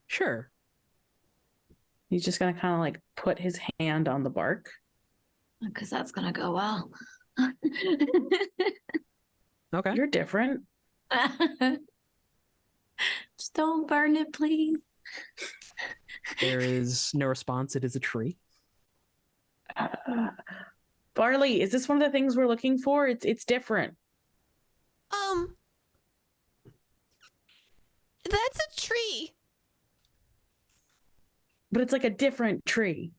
Sure. He's just gonna kind of like put his hand on the bark. Because that's gonna go well. Okay. You're different. Just don't burn it, please. There is no response. It is a tree. Barley, is this one of the things we're looking for? It's different. That's a tree. But it's like a different tree.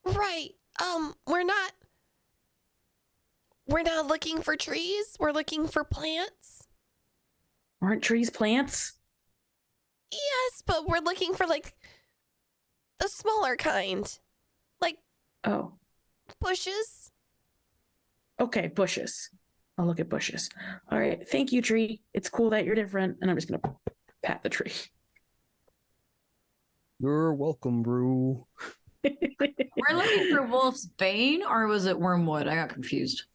Right. We're not looking for trees. We're looking for plants. Aren't trees plants? Yes, but we're looking for like the smaller kind. Like bushes. Okay, bushes. I'll look at bushes. All right. Thank you, tree. It's cool that you're different. And I'm just gonna pat the tree. You're welcome, Rue. We're looking for Wolf's Bane, or was it Wormwood? I got confused.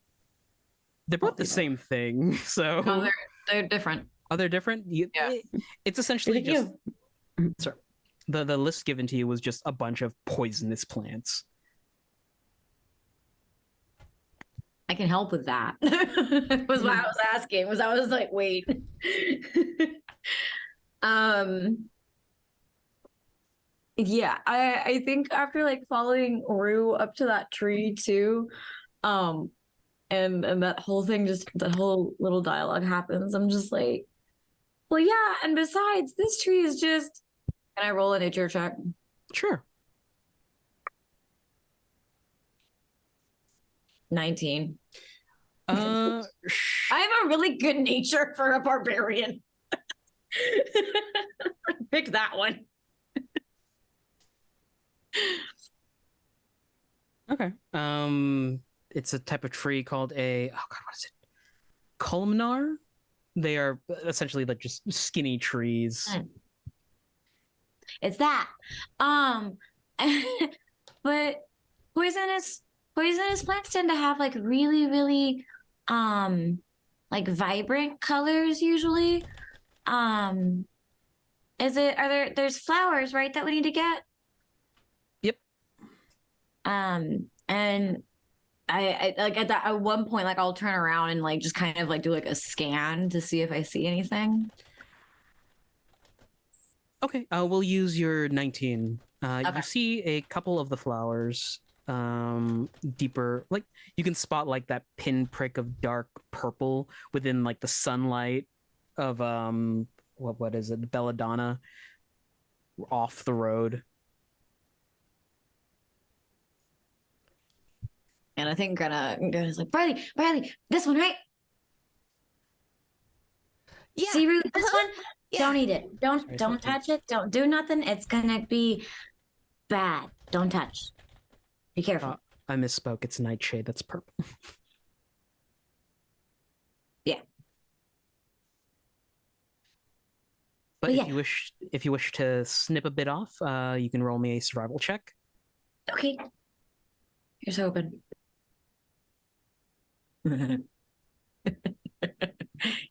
They're both the same thing, so No, they're different. Oh, they're different. Yeah. It's essentially just. Sorry, the list given to you was just a bunch of poisonous plants. I can help with that. Was what I was asking. I was like, wait. Yeah, I think after like following Rue up to that tree too, and that whole thing, just that whole little dialogue happens, I'm just like, well, yeah, and besides, this tree is just. Can I roll a nature check? Sure. 19. I have a really good nature for a barbarian. Pick that one. Okay. It's a type of tree called what is it? Columnar. They are essentially like just skinny trees. It's that. But poisonous plants tend to have like really, really like vibrant colors usually. There's flowers, right, that we need to get? Yep. And I like at one point, like I'll turn around and like just kind of like do like a scan to see if I see anything. Okay, we'll use your 19. Okay. You see a couple of the flowers deeper, like you can spot like that pinprick of dark purple within like the sunlight of what is it, belladonna off the road. And I think Grena's like, Barley, this one, right? Yeah. See, Rue, this one? Yeah. Don't eat it. Don't touch it. Don't do nothing. It's gonna be bad. Don't touch. Be careful. I misspoke. It's nightshade. That's purple. Yeah. But But if yeah. you wish to snip a bit off, you can roll me a survival check. Okay. Here's hoping.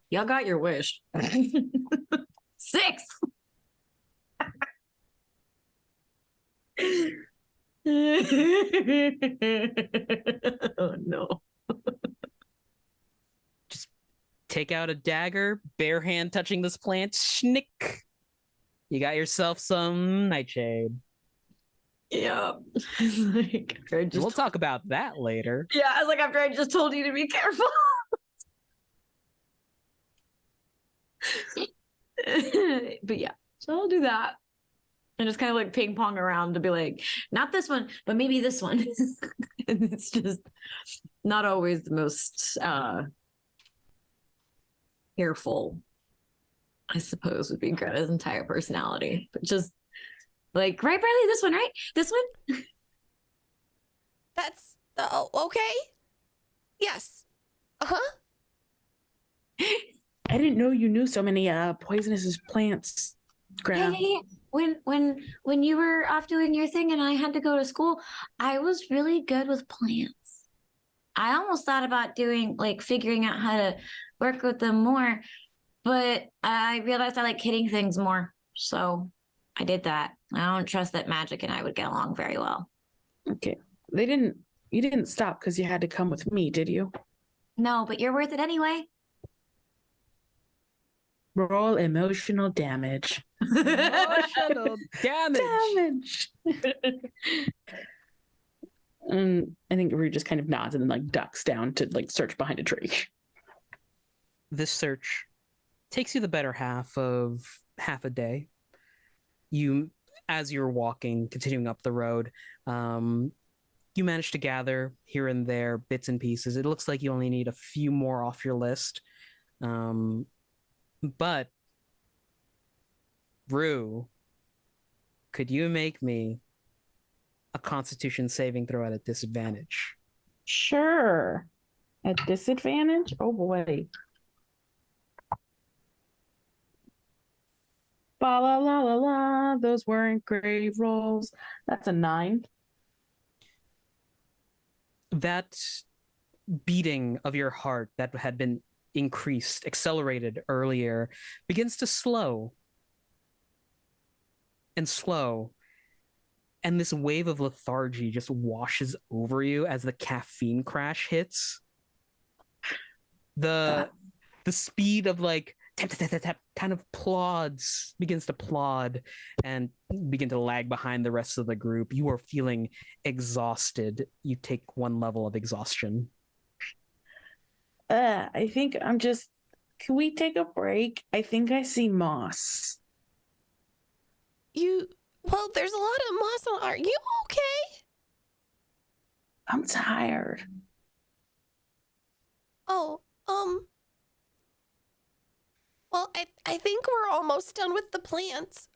Y'all got your wish. 6. Oh no. Just take out a dagger, bare hand touching this plant, schnick. You got yourself some nightshade. Yeah. Like, we'll talk about that later. Yeah, I was like, after I just told you to be careful. But yeah, so I'll do that. And just kind of like ping pong around to be like, not this one, but maybe this one. And it's just not always the most careful, I suppose, would be Greta's entire personality. But just like, right, Bradley, this one, right? This one? That's okay. Yes. Uh-huh. I didn't know you knew so many poisonous plants, Greta. Yeah. When you were off doing your thing and I had to go to school, I was really good with plants. I almost thought about figuring out how to work with them more, but I realized I like hitting things more. So I did that. I don't trust that magic and I would get along very well. Okay. You didn't stop because you had to come with me, did you? No, but you're worth it anyway. Roll emotional damage. Emotional damage. And I think Rue just kind of nods and then like ducks down to like search behind a tree. This search takes you the better half a day. As you're walking, continuing up the road, you manage to gather here and there bits and pieces. It looks like you only need a few more off your list. But Rue, could you make me a Constitution saving throw at a disadvantage? Sure. At disadvantage? Oh boy. Ba la la la la. Those weren't great rolls. That's a 9. That beating of your heart that had been accelerated earlier, begins to slow. And this wave of lethargy just washes over you as the caffeine crash hits. The speed of like tap, tap, tap, tap, kind of begins to plod and begin to lag behind the rest of the group. You are feeling exhausted. You take 1 level of exhaustion. I think can we take a break? I think I see moss. Well, there's a lot of moss on. Are you okay? I'm tired. Oh, well, I think we're almost done with the plants.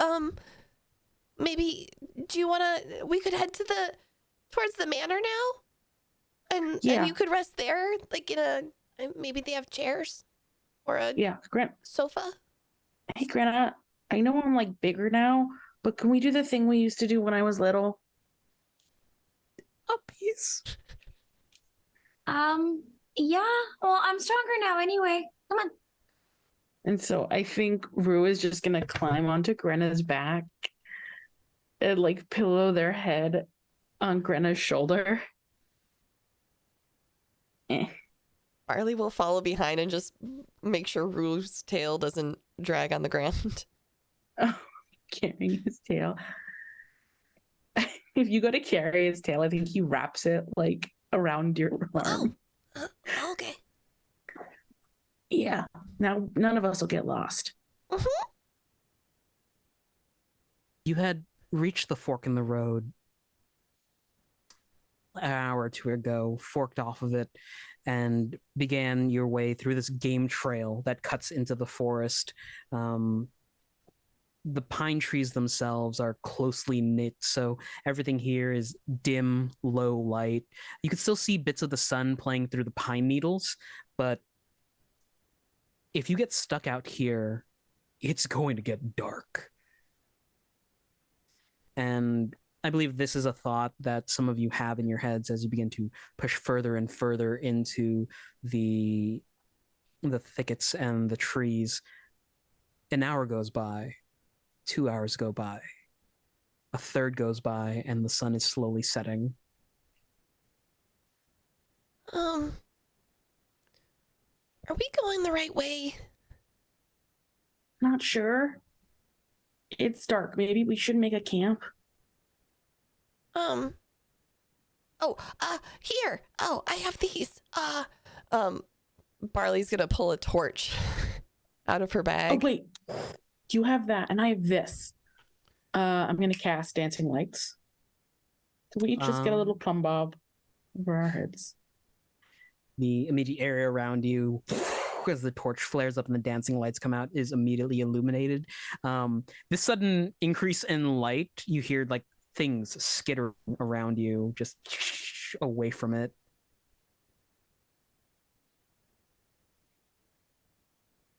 Maybe we could head towards the manor now? And you could rest there, like maybe they have chairs or a sofa. Hey, Greta, I know I'm like bigger now, but can we do the thing we used to do when I was little? Puppies. Yeah. Well, I'm stronger now anyway. Come on. And so I think Rue is just gonna climb onto Grena's back and like pillow their head on Grena's shoulder. Barley will follow behind and just make sure Rue's tail doesn't drag on the ground. Oh, carrying his tail. If you go to carry his tail, I think he wraps it like around your arm. Okay. Yeah. Now none of us will get lost. Mm-hmm. You had reached the fork in the road an hour or two ago, forked off of it and began your way through this game trail that cuts into the forest. The pine trees themselves are closely knit, so everything here is dim, low light. You can still see bits of the sun playing through the pine needles, but if you get stuck out here, it's going to get dark. And I believe this is a thought that some of you have in your heads as you begin to push further and further into the thickets and the trees. An hour goes by. 2 hours go by. A third goes by, and the sun is slowly setting. Are we going the right way? Not sure. It's dark. Maybe we should make a camp. Here. Oh, I have these. Barley's gonna pull a torch out of her bag. Oh, wait. You have that, and I have this. I'm gonna cast Dancing Lights. So we each just get a little plumb bob over our heads. The immediate area around you, as the torch flares up and the dancing lights come out, is immediately illuminated. This sudden increase in light, you hear like things skitter around you, just away from it.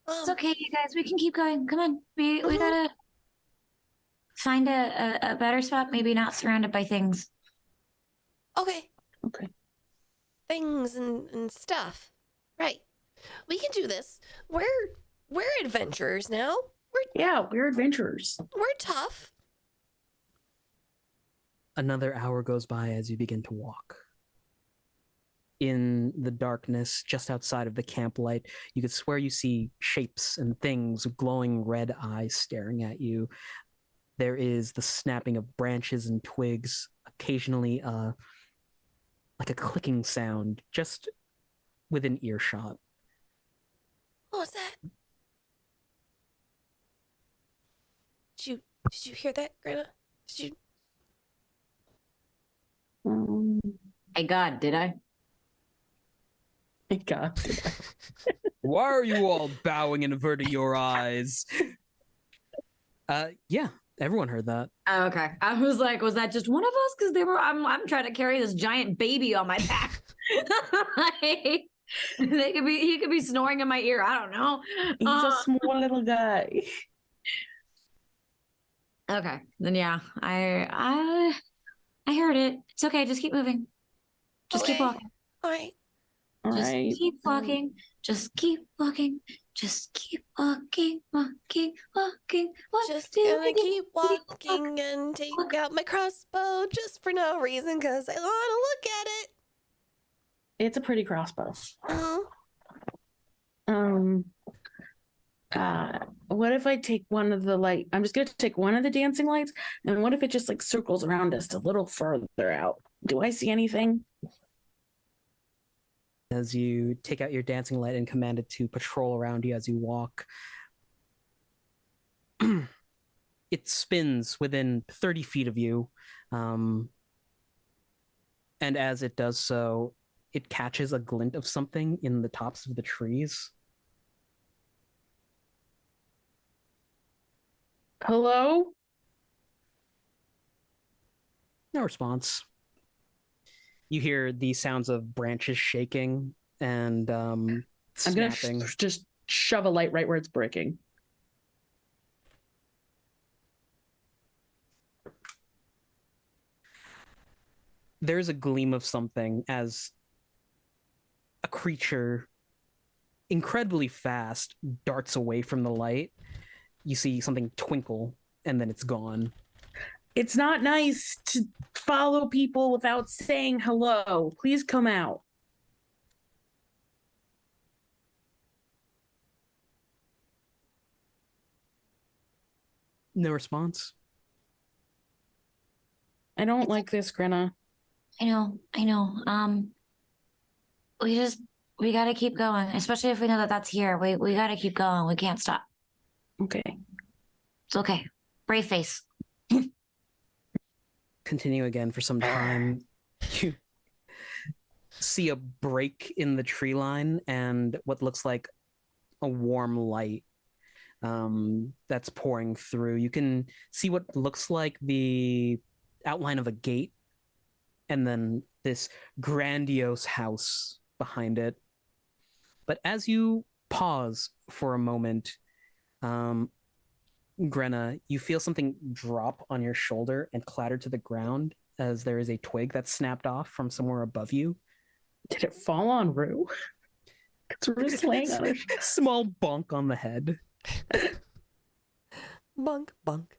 It's okay, you guys. We can keep going. Come on. We gotta find a better spot, maybe not surrounded by things. Okay. Okay. Things and stuff. Right. We can do this. We're adventurers now. We're adventurers. We're tough. Another hour goes by as you begin to walk. In the darkness, just outside of the camp light, you could swear you see shapes and things, glowing red eyes staring at you. There is the snapping of branches and twigs, occasionally like a clicking sound just within earshot. What was that? Did you hear that, Greta? Did you? Hey God, did I? Hey God, did I? Why are you all bowing and averting your eyes? Yeah, everyone heard that. Oh, okay. I was like, was that just one of us? Because I'm trying to carry this giant baby on my back. Like, he could be snoring in my ear. I don't know. He's a small little guy. Okay, then yeah, I heard it. It's okay. Just keep moving. Just keep walking. All right. Just keep walking. Just keep walking. Just keep walking, walking, walking. Just gonna keep walking and take out my crossbow just for no reason, because I want to look at it. It's a pretty crossbow. What if I take one of the light? I'm just gonna take one of the dancing lights, and what if it just like circles around us a little further out? Do I see anything? As you take out your dancing light and command it to patrol around you as you walk, it spins within 30 feet of you. And as it does so, it catches a glint of something in the tops of the trees. Hello? No response. You hear the sounds of branches shaking and snapping. I'm gonna just shove a light right where it's breaking. There's a gleam of something as a creature, incredibly fast, darts away from the light. You see something twinkle, and then it's gone. It's not nice to follow people without saying hello. Please come out. No response. I don't like this, Grinna. I know. We gotta keep going, especially if we know that that's here. We gotta keep going. We can't stop. Okay. It's okay. Brave face. Continue again for some time. see a break in the tree line and what looks like a warm light that's pouring through. You can see what looks like the outline of a gate and then this grandiose house behind it. But as you pause for a moment, Grenna, you feel something drop on your shoulder and clatter to the ground as there is a twig that snapped off from somewhere above you. Did it fall on Rue? It's Rue's laying on it. Small bonk on the head. Bunk, bunk.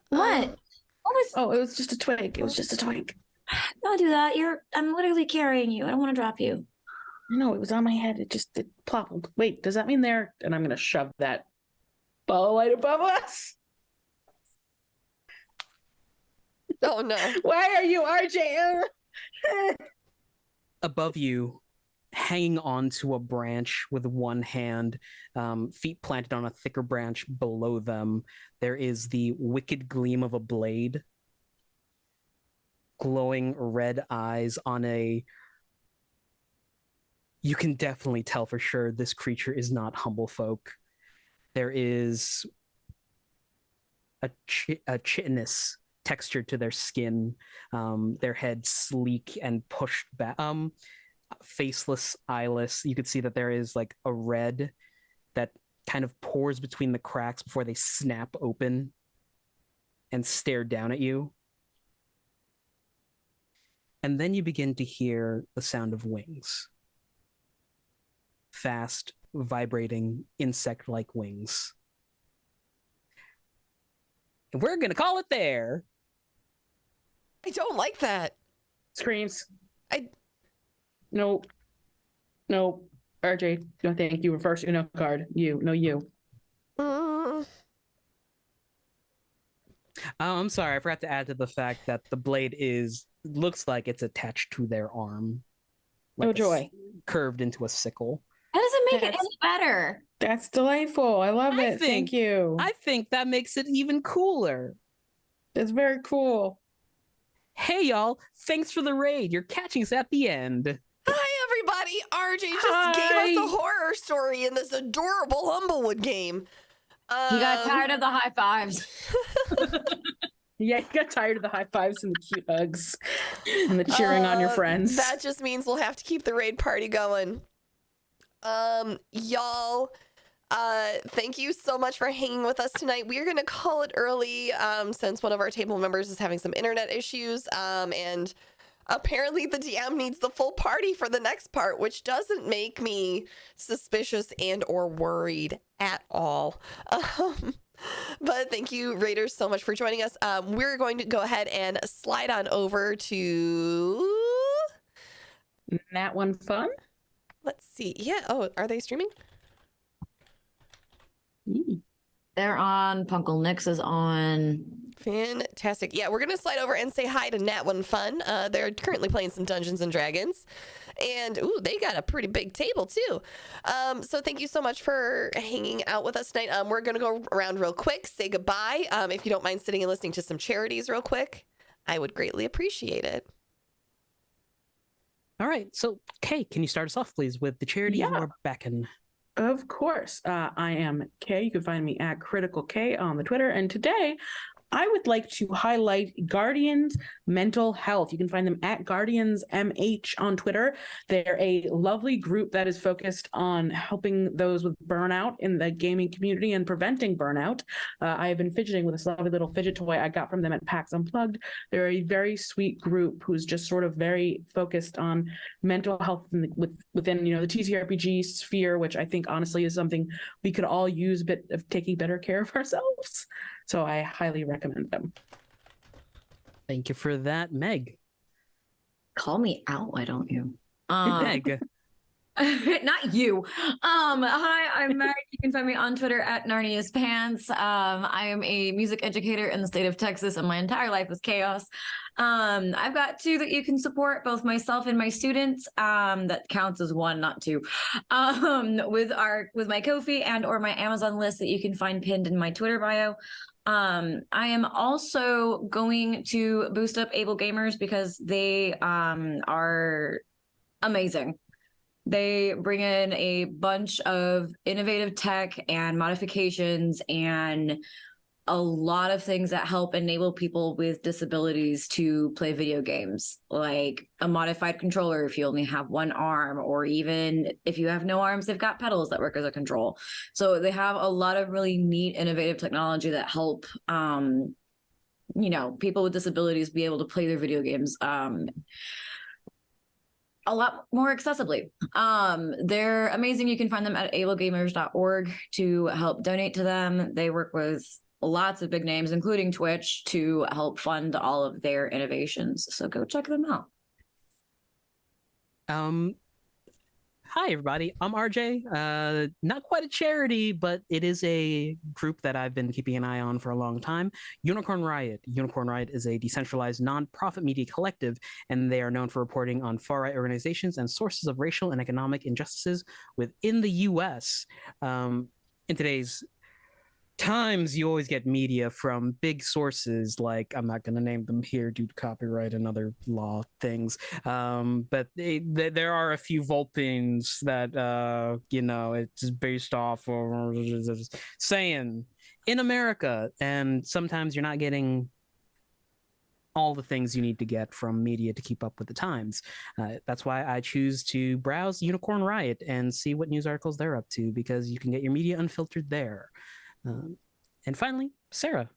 What? What was? Oh, it was just a twig. It was just a twig. Don't do that. I'm literally carrying you. I don't want to drop you. No, it was on my head. It ploppled. Wait, does that mean there? And I'm gonna shove that ball of light above us. Oh no! Why are you, RJ? Above you, hanging onto a branch with one hand, feet planted on a thicker branch below them, there is the wicked gleam of a blade, glowing red eyes on a... You can definitely tell for sure this creature is not humble folk. There is a chitinous texture to their skin, their head sleek and pushed back, faceless, eyeless. You could see that there is like a red that kind of pours between the cracks before they snap open and stare down at you. And then you begin to hear the sound of wings. Fast, vibrating, insect-like wings. And we're going to call it there. I don't like that. Screams. Nope. RJ, no thank you. Reverse Uno card. You. Oh, I'm sorry. I forgot to add to the fact that the blade looks like it's attached to their arm. Like oh, joy. Curved into a sickle. That doesn't make it any better. That's delightful. I love it. Thank you. I think that makes it even cooler. It's very cool. Hey, y'all. Thanks for the raid. You're catching us at the end. Hi, everybody. RJ just gave us a horror story in this adorable Humblewood game. You got tired of the high fives. Yeah, you got tired of the high fives and the cute hugs and the cheering on your friends. That just means we'll have to keep the raid party going. Y'all, thank you so much for hanging with us tonight. We're going to call it early since one of our table members is having some internet issues. And apparently the DM needs the full party for the next part, which doesn't make me suspicious and or worried at all. But thank you, Raiders, so much for joining us. We're going to go ahead and slide on over to... Nat One Fun? Let's see. Yeah. Oh, are they streaming? They're on. Punkle Nix is on. Fantastic. Yeah, we're going to slide over and say hi to Nat One Fun. They're currently playing some Dungeons and Dragons. And, ooh, they got a pretty big table, too. So thank you so much for hanging out with us tonight. We're going to go around real quick, say goodbye. If you don't mind sitting and listening to some charities real quick, I would greatly appreciate it. All right. So, Kay, can you start us off, please, with the charity you're backing? Of course. I am Kay. You can find me at Critical K on the Twitter. And today, I would like to highlight Guardians Mental Health. You can find them at Guardians MH on Twitter. They're a lovely group that is focused on helping those with burnout in the gaming community and preventing burnout. I have been fidgeting with this lovely little fidget toy I got from them at PAX Unplugged. They're a very sweet group who's just sort of very focused on mental health within the TTRPG sphere, which I think honestly is something we could all use a bit of taking better care of ourselves. So I highly recommend them. Thank you for that, Meg. Call me out, why don't you? Meg. Not you. Hi, I'm Meg. You can find me on Twitter at Narnia's Pants. I am a music educator in the state of Texas, and my entire life is chaos. I've got 2 that you can support, both myself and my students. That counts as 1, not 2. With my Ko-fi and or my Amazon list that you can find pinned in my Twitter bio. I am also going to boost up Able Gamers because they are amazing. They bring in a bunch of innovative tech and modifications and a lot of things that help enable people with disabilities to play video games, like a modified controller if you only have 1 arm, or even if you have no arms, they've got pedals that work as a control. So they have a lot of really neat, innovative technology that help, people with disabilities be able to play their video games a lot more accessibly. They're amazing. You can find them at ablegamers.org to help donate to them. They work with lots of big names, including Twitch, to help fund all of their innovations. So go check them out. Hi, everybody. I'm RJ. Not quite a charity, but it is a group that I've been keeping an eye on for a long time. Unicorn Riot. Unicorn Riot is a decentralized nonprofit media collective, and they are known for reporting on far-right organizations and sources of racial and economic injustices within the U.S. In today's times, you always get media from big sources, like, I'm not going to name them here due to copyright and other law things, but there are a few Volpines that it's based off of saying in America, and sometimes you're not getting all the things you need to get from media to keep up with the times. That's why I choose to browse Unicorn Riot and see what news articles they're up to, because you can get your media unfiltered there. And finally, Sarah.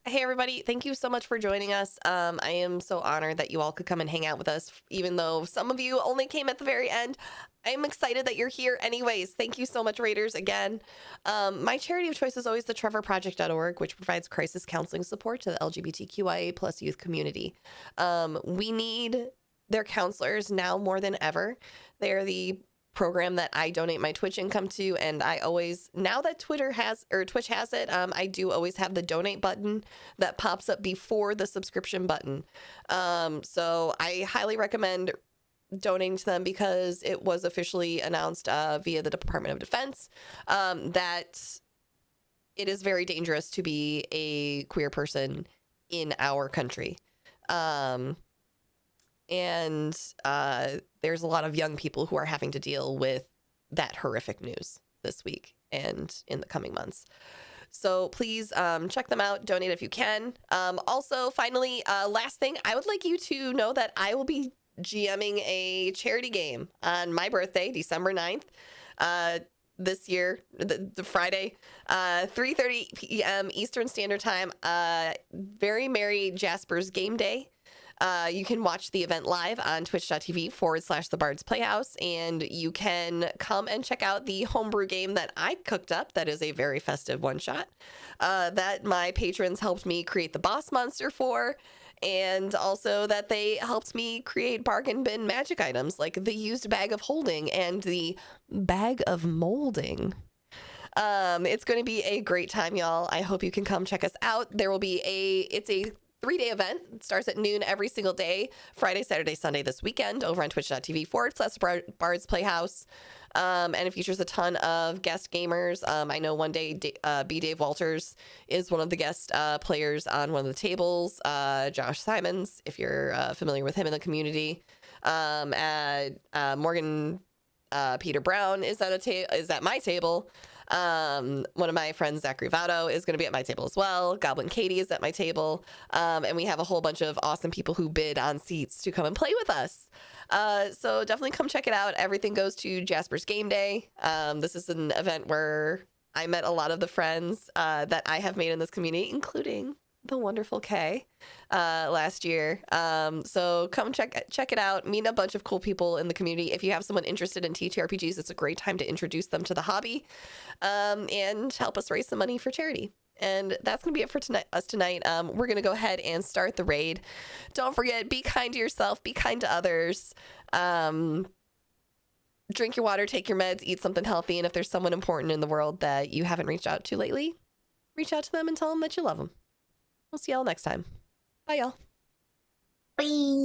Hey, everybody. Thank you so much for joining us. I am so honored that you all could come and hang out with us, even though some of you only came at the very end. I'm excited that you're here anyways. Thank you so much, Raiders, again. My charity of choice is always the TrevorProject.org, which provides crisis counseling support to the LGBTQIA plus youth community. We need their counselors now more than ever. They are the program that I donate my Twitch income to, and I always, now that Twitch has it, I do always have the donate button that pops up before the subscription button. So I highly recommend donating to them, because it was officially announced via the Department of Defense that it is very dangerous to be a queer person in our country. And there's a lot of young people who are having to deal with that horrific news this week and in the coming months. So please check them out, donate if you can. Also, finally, last thing, I would like you to know that I will be GMing a charity game on my birthday, December 9th. This year, the Friday, 3:30 p.m. Eastern Standard Time. Very merry Jasper's Game Day. You can watch the event live on twitch.tv/The Bard's Playhouse, and you can come and check out the homebrew game that I cooked up. That is a very festive one-shot that my patrons helped me create the boss monster for, and also that they helped me create bargain bin magic items like the used bag of holding and the bag of molding. It's going to be a great time, y'all. I hope you can come check us out. There will be it's a 3-day event. It starts at noon every single day, Friday, Saturday, Sunday this weekend, over on twitch.tv/Bard's Playhouse. And it features a ton of guest gamers. I know one day B. Dave Walters is one of the guest players on one of the tables. Josh Simons, if you're familiar with him in the community. Morgan Peter Brown is at my table. One of my friends, Zachary Votto, is going to be at my table as well. Goblin Katie is at my table. And we have a whole bunch of awesome people who bid on seats to come and play with us. So definitely come check it out. Everything goes to Jasper's Game Day. This is an event where I met a lot of the friends that I have made in this community, including the wonderful Kay last year. So come check it out. Meet a bunch of cool people in the community. If you have someone interested in TTRPGs, it's a great time to introduce them to the hobby and help us raise some money for charity. And that's going to be it for us tonight. We're going to go ahead and start the raid. Don't forget, be kind to yourself, be kind to others. drink your water, take your meds, eat something healthy, and if there's someone important in the world that you haven't reached out to lately, reach out to them and tell them that you love them. We'll see y'all next time. Bye, y'all. Bye.